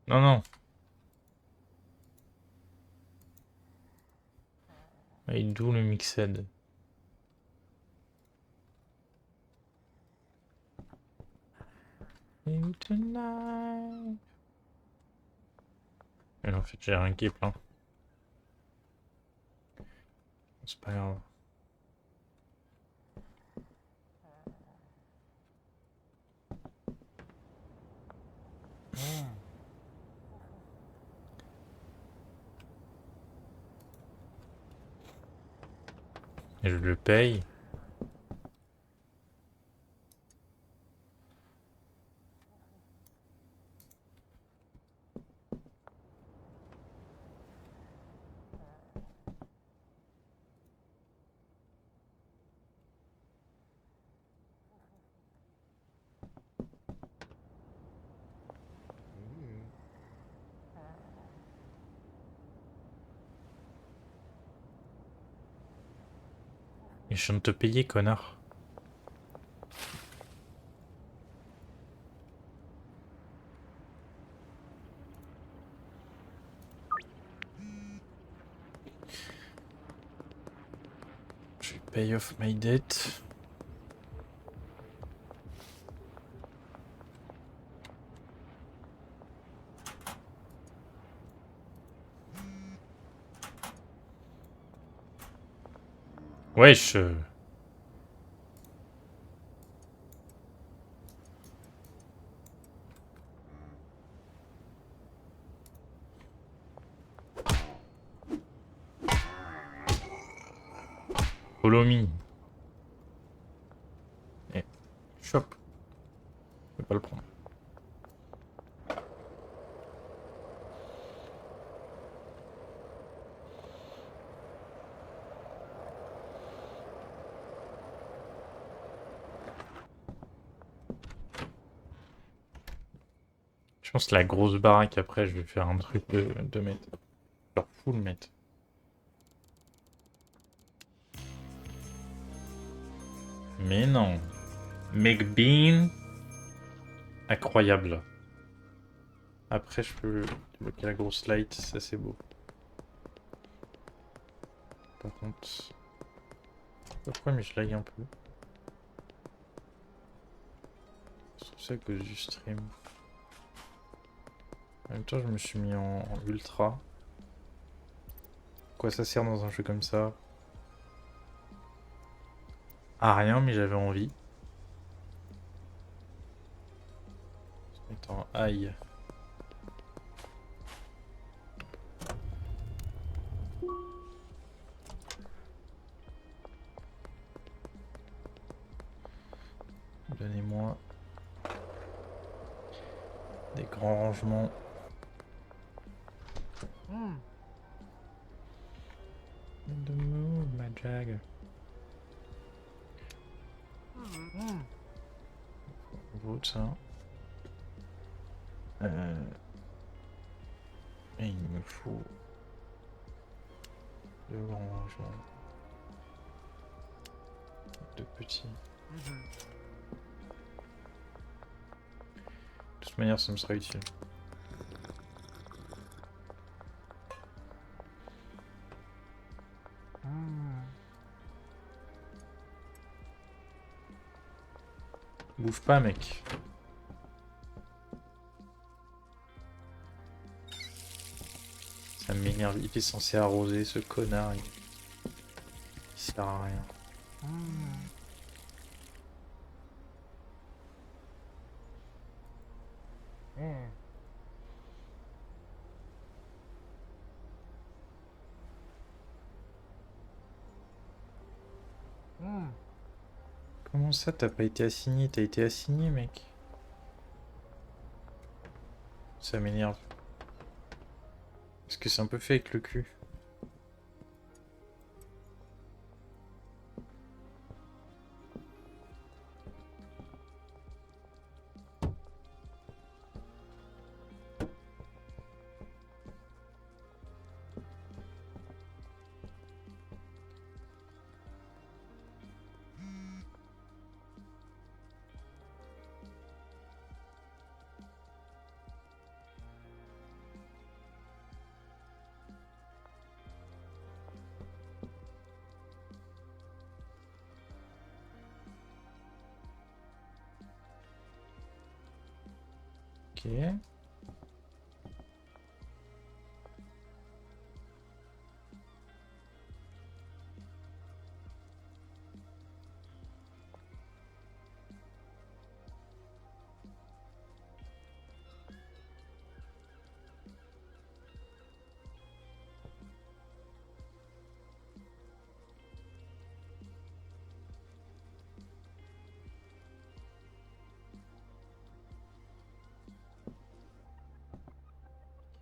Non, non. Et d'où le Mixed? Tonight. Et en fait, j'ai rien qui est plein. C'est pas grave. Et je le paye. Et je viens de te payer, connard. Je vais pay off my debt. Wesh. Follow me. Eh, chop. Je vais pas le prendre. Je pense que la grosse baraque, après, je vais faire un truc de mettre. Genre full mettre. Mais non. McBean. Incroyable. Après, je peux débloquer la grosse light, ça c'est beau. Par contre, je sais pas pourquoi, mais je lag un peu. C'est à cause du stream. En même temps, je me suis mis en ultra. Quoi ça sert dans un jeu comme ça? À rien, mais j'avais envie. Attends, aïe. Donnez-moi des grands rangements. The move, my jag. Vote ça. Et il me faut deux grands rangements. Deux petits. De toute manière, ça me sera utile. Bouge pas, mec. Ça m'énerve. Il est censé arroser ce connard. Il sert à rien. Comment ça, t'as pas été assigné? T'as été assigné, mec. Ça m'énerve. Parce que c'est un peu fait avec le cul. Ok.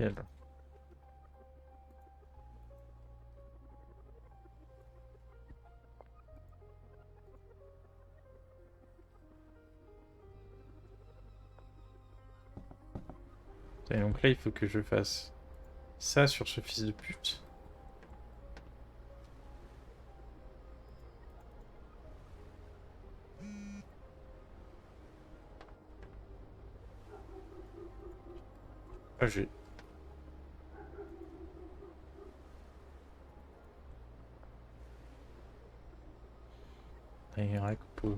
nickel. Et donc là, il faut que je fasse ça sur ce fils de pute. Ah, j'ai... Y pour...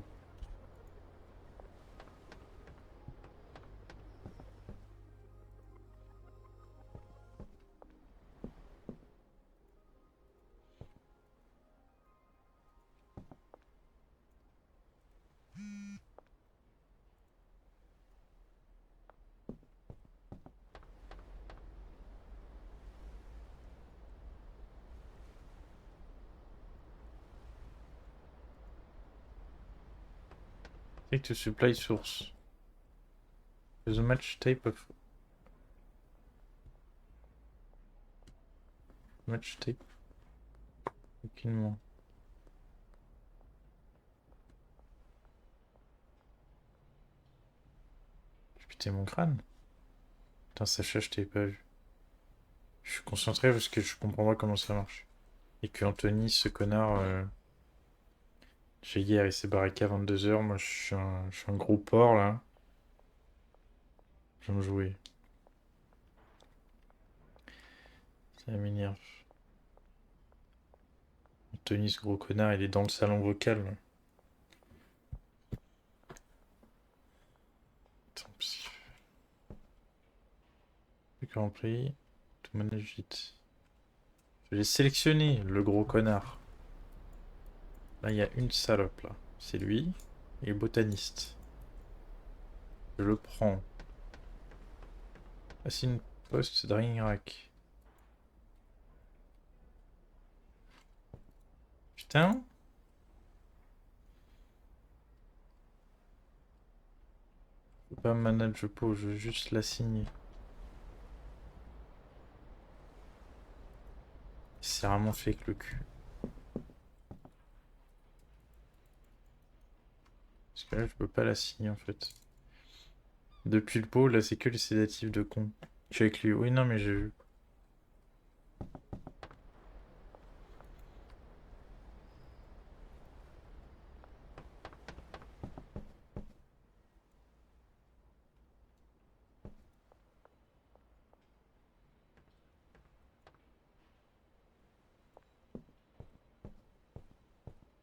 Take to supply source. The match type of... Match type... Aucunement. J'ai pété mon crâne. Putain, Sacha, je t'ai pas vu. Je suis concentré parce que je comprends pas comment ça marche. Et que Anthony, ce connard... J'ai hier, il s'est barré qu'à 22h. Moi, je suis un gros porc, là. Je vais me jouer. Ça m'énerve. Anthony, ce gros connard, il est dans le salon vocal, là. Attends, parce que... Rempli. Tout manage vite. Je l'ai sélectionné, le gros connard. Là, il y a une salope, là. C'est lui. Et le botaniste. Je le prends. Assign post drying rack. Putain. Je peux pas manage pot, je veux juste l'assigner. C'est vraiment fait avec le cul. Parce que là, je peux pas l'assigner en fait. Depuis le pot, là, c'est que les sédatifs de con. Je suis avec lui. Oui, non, mais j'ai vu.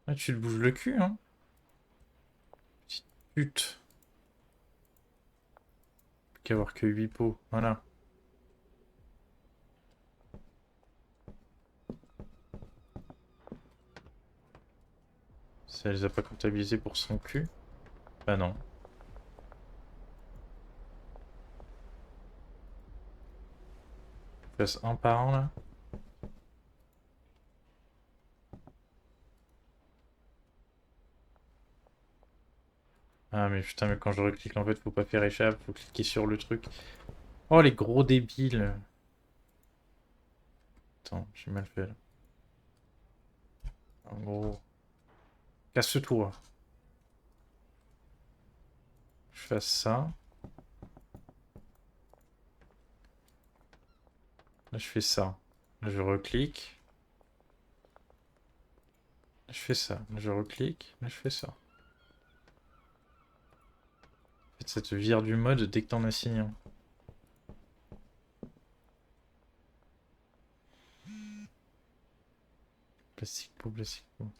Ah, tu te bouges le cul, hein. Petite pute. Plus qu'à avoir que 8 pots. Voilà. Ça les a pas comptabilisés pour son cul. Bah non. Je passe un par un là. Ah mais putain, mais quand je reclique en fait, faut pas faire échappe, faut cliquer sur le truc. Oh les gros débiles. Attends, j'ai mal fait là. En gros. Casse-toi. Je fasse ça. Là je fais ça. Là je reclique. Là je fais ça. Là je reclique. Là je fais ça. En fait ça te vire du mode dès que t'en as signé un. Plastique peau, plastique peau.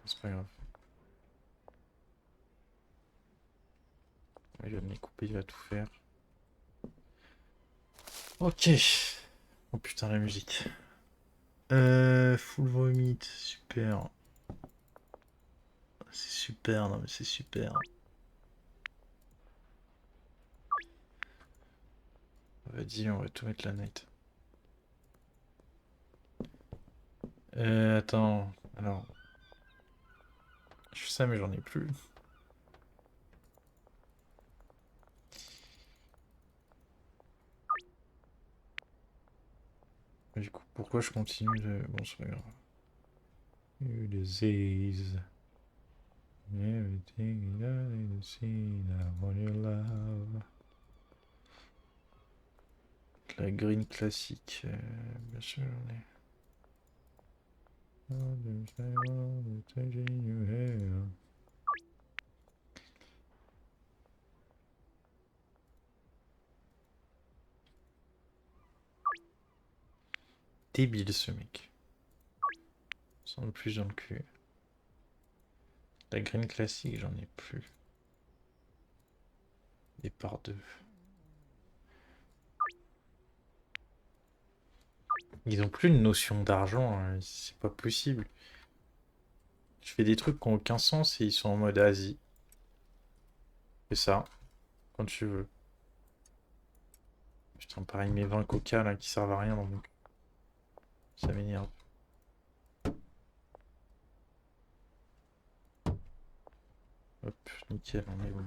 C'est pas grave. Il va me les couper, il va tout faire. Ok. Oh putain la musique. Full vomit, super. C'est super, non mais c'est super. Vas-y, on va tout mettre la night. Attends, alors. Je fais ça mais j'en ai plus. Du coup, pourquoi je continue de... Bon, c'est pas grave. Disease. Everything that is seen, I want your love. La green classique, bien sûr. Débile ce mec. Sans le plus dans le cul. La green classique, j'en ai plus. Des par deux. Ils ont plus une notion d'argent, hein, c'est pas possible. Je fais des trucs qui ont aucun sens et ils sont en mode Asie. Fais ça, quand tu veux. Putain, pareil, mes 20 coca là qui servent à rien dans mon cul. Ça m'énerve. Hop, nickel, on est bon.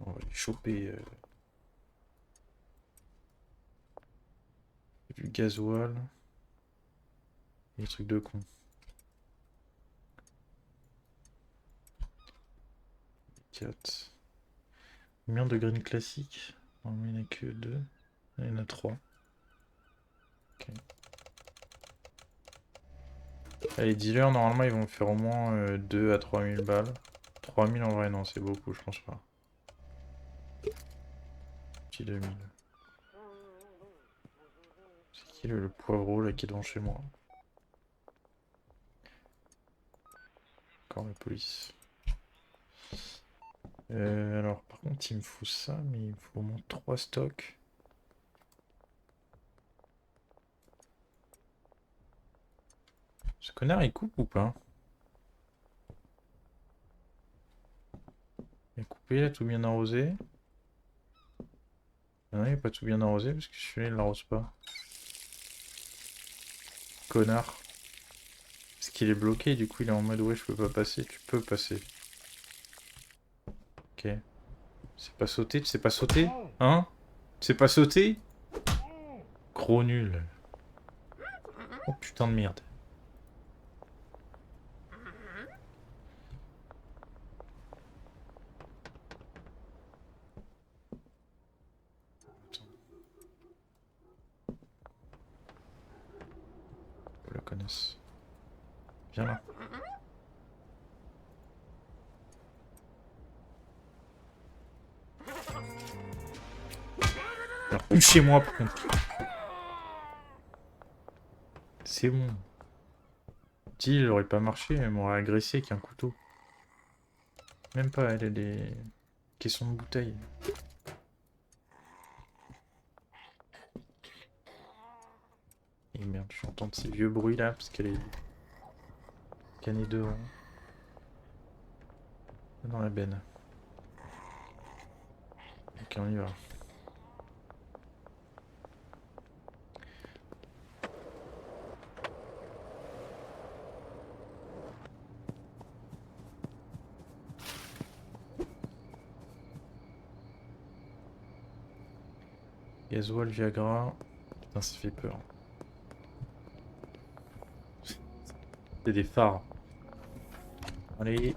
On va lui choper du gasoil. Des trucs de con. 4. Combien de green classique? Il n'y en a que 2. Il y en a 3. Ok. Les dealers, normalement, ils vont faire au moins 2 à 3000 balles. 3000 en vrai, non, c'est beaucoup, je pense pas. Petit 2000. C'est qui le poivreau là qui est devant chez moi? Encore la police. Alors, par contre, il me faut ça, mais il me faut au moins 3 stocks. Ce connard, il coupe ou pas? Il a coupé, il a tout bien arrosé. Non, il n'a pas tout bien arrosé parce que celui-là, il l'arrose pas. Connard. Parce qu'il est bloqué, du coup, il est en mode ouais, je peux pas passer. Tu peux passer. Ok. C'est pas sauté, tu sais pas sauter? Hein? Tu sais pas sauter? Gros nul. Oh putain de merde. Attends. Je la connaisse. Viens là. Alors, plus chez moi par contre. C'est bon. Dis, il aurait pas marché, elle m'aurait agressé avec un couteau. Même pas, elle a des caissons de bouteilles. Et merde, j'entends de ces vieux bruits là parce qu'elle est canée devant. Dans la benne. Ok, on y va. Gasoil, Viagra. Putain, ça fait peur. C'est des phares. Allez.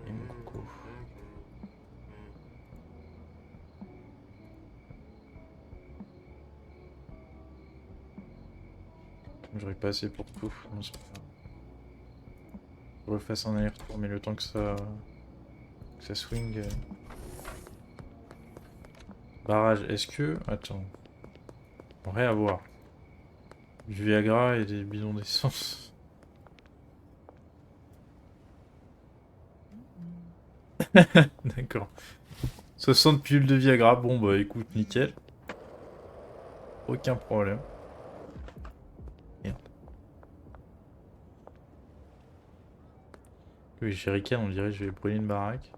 Et mon coco. J'aurais pas assez pour tout. Non, c'est pas grave. Je refasse un aller-retour, mais le temps que ça swing. Barrage, est-ce que... Attends. On va à voir. Du Viagra et des bidons d'essence. D'accord. 60 pilules de Viagra. Bon, bah écoute, nickel. Aucun problème. Merde. Oui, chez Riken, on dirait que je vais brûler une baraque.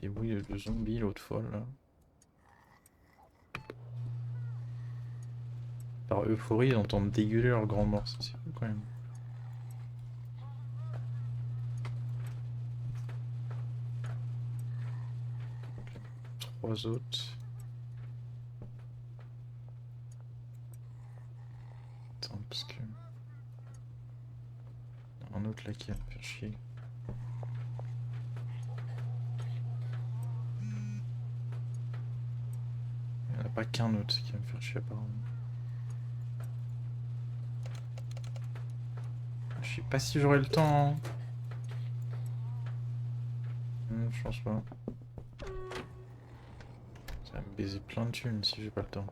Des bruits de zombies, l'autre folle, là. Par euphorie, ils entendent dégueuler leur grand mort. C'est fou, quand même. 3 autres. Attends, parce que... Un autre là qui va me faire chier. Il n'y en a pas qu'un autre qui va me faire chier apparemment. Je sais pas si j'aurai le temps. Hein. Je pense pas. Ça va me baiser plein de thunes si j'ai pas le temps.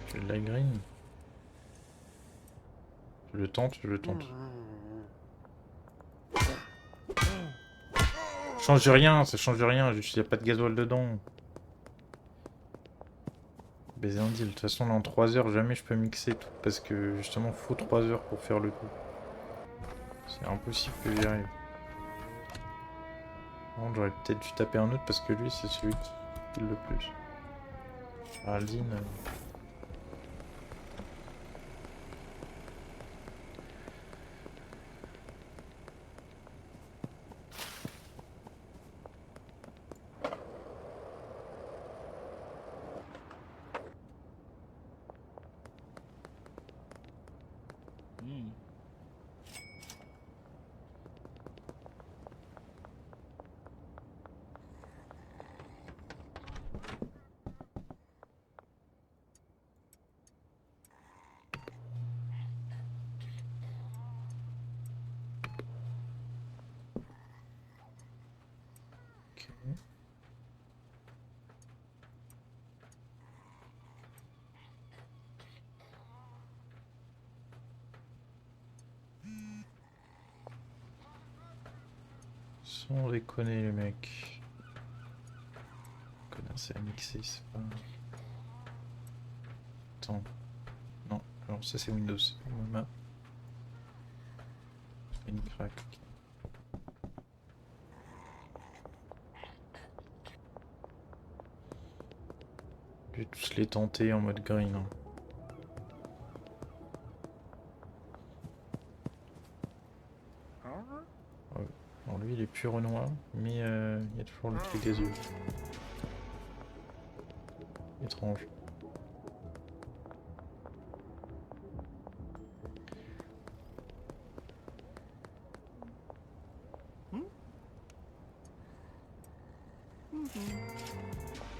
Je de la green. Je le tente, je le tente. Change rien, ça change rien, juste y a pas de gasoil dedans. Baiser un deal. De toute façon, là en 3 heures, jamais je peux mixer tout parce que justement, faut 3 heures pour faire le tout. C'est impossible que j'y arrive. Bon, j'aurais peut-être dû taper un autre parce que lui, c'est celui qui kill le plus. Géraldine. Ok. Sans déconner les mecs. Connasse à mixer, c'est pas... Attends. Non, alors ça c'est Windows, c'est pas moi. Une crack. Je vais tous les tenter en mode green. Hein. Ouais. Alors lui il est pur noir, mais il y a toujours le truc des yeux. Étrange.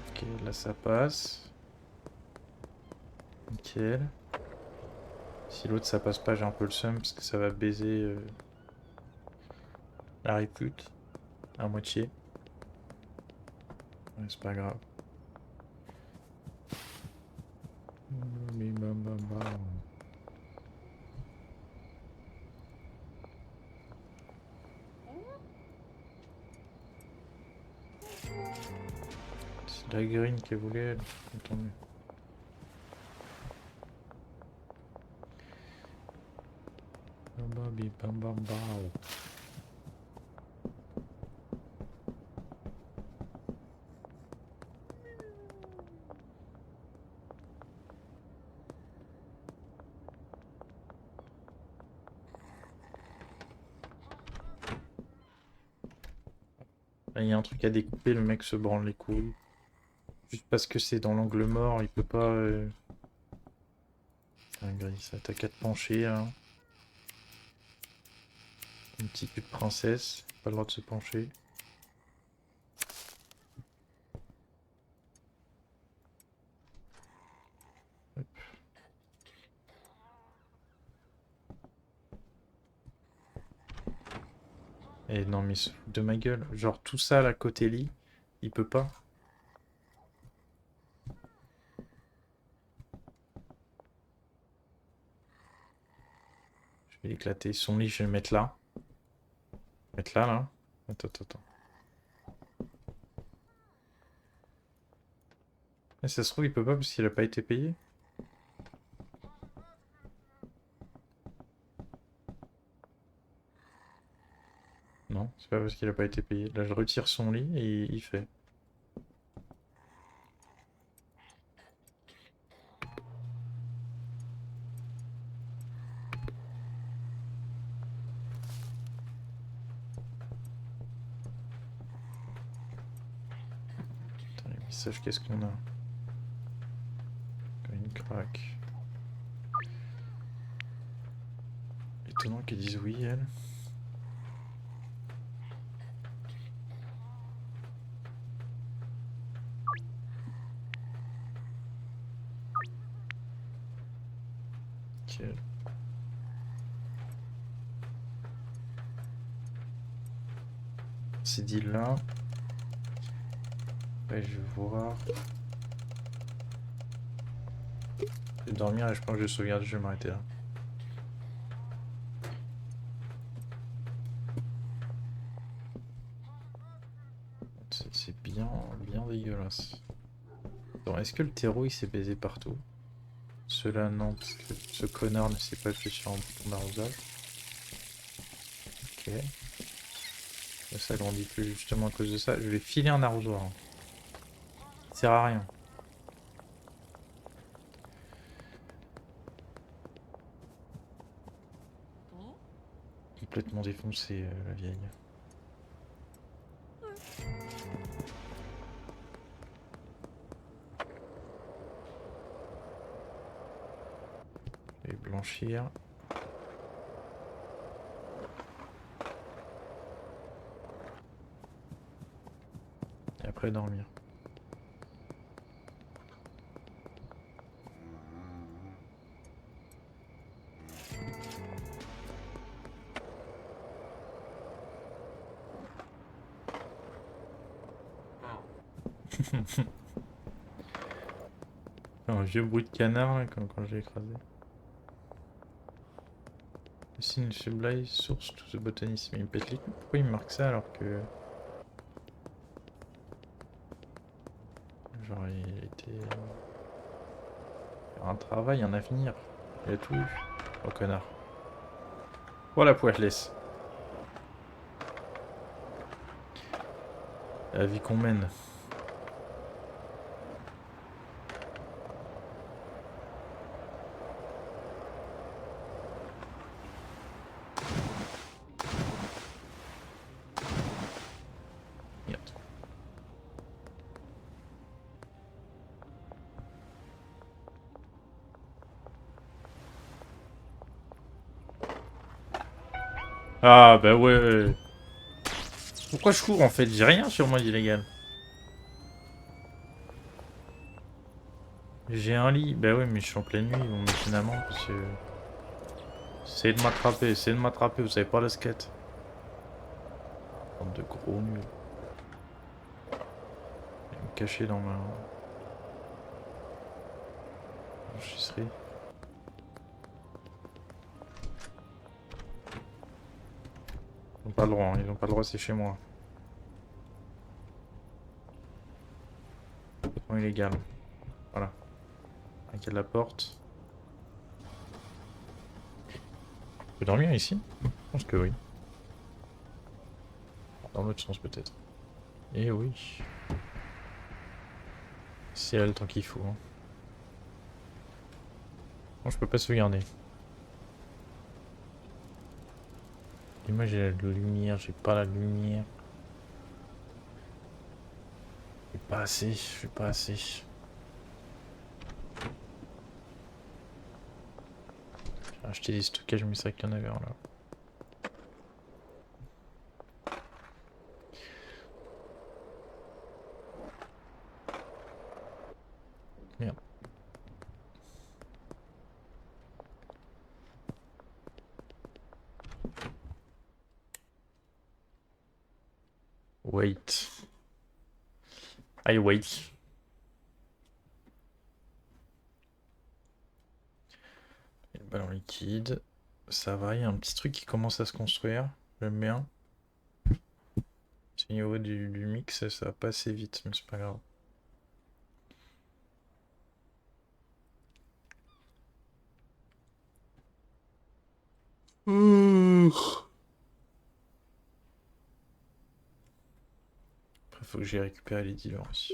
Ok, là ça passe. Nickel. Si l'autre ça passe pas, j'ai un peu le seum parce que ça va baiser la répute à moitié. Ouais, c'est pas grave. C'est la green qu'elle voulait, elle. Tant mieux. Là, il y a un truc à découper, le mec se branle les couilles. Juste parce que c'est dans l'angle mort, il peut pas... Ah, gris, ça t'as qu'à te pencher, hein. Une petite pute princesse, pas le droit de se pencher. Hop. Et non mais il se fout de ma gueule. Genre tout ça là côté lit, il peut pas. Je vais éclater son lit, je vais le mettre là. Mettre là, là. Attends, attends, attends. Mais ça se trouve, il peut pas parce qu'il a pas été payé. Non, c'est pas parce qu'il a pas été payé. Là, je retire son lit et il fait. Message, qu'est-ce qu'on a? Une craque. Étonnant qu'ils disent oui, elle. Ok. C'est dit là. Ouais, je vais voir. Je vais dormir et je pense que je sauvegarde, je vais m'arrêter là. C'est bien dégueulasse. Attends, est-ce que le terreau il s'est baisé partout? Cela non, parce que ce connard ne s'est pas fait sur un bouton d'arrosage. Ok. Là, ça grandit plus justement à cause de ça. Je vais filer un arrosoir. Ça sert à rien. Complètement défoncé la vieille. Je vais blanchir. Et après dormir. Un vieux bruit de canard là, comme quand j'ai écrasé. Signe supply source to the botanist. Mais il me pète les couilles. Pourquoi il me marque ça alors que. Genre il était. Un travail, un avenir. Il a tout eu. Oh connard. Voilà poileless. La vie qu'on mène. Merde. Ah bah ouais. Pourquoi je cours en fait? J'ai rien sur moi d'illégal. J'ai un lit. Bah ouais mais je suis en pleine nuit, ils vont me mettre une amende parce que. Essayez de m'attraper, essayez de m'attraper, vous savez pas la skate. Bande de gros nuls. Je vais me cacher dans ma. Blanchisserie. Ils ont pas le droit, hein, ils ont pas le droit, c'est chez moi. Complètement illégal. Voilà. Avec la porte. On peut dormir ici? Je pense que oui. Dans l'autre sens peut-être. Eh oui. C'est elle tant qu'il faut. Hein. Bon, je peux pas sauvegarder. Et moi j'ai la lumière, j'ai pas la lumière. J'ai pas assez, j'ai pas assez. J'ai acheté des stockages, mais c'est vrai qu'il y en avait un là. Merde. Wait. I wait. Une ballon liquide. Ça va, il y a un petit truc qui commence à se construire. J'aime bien. C'est au niveau du mix, ça va pas assez vite, mais c'est pas grave. Après, faut que j'ai récupéré les dealers aussi.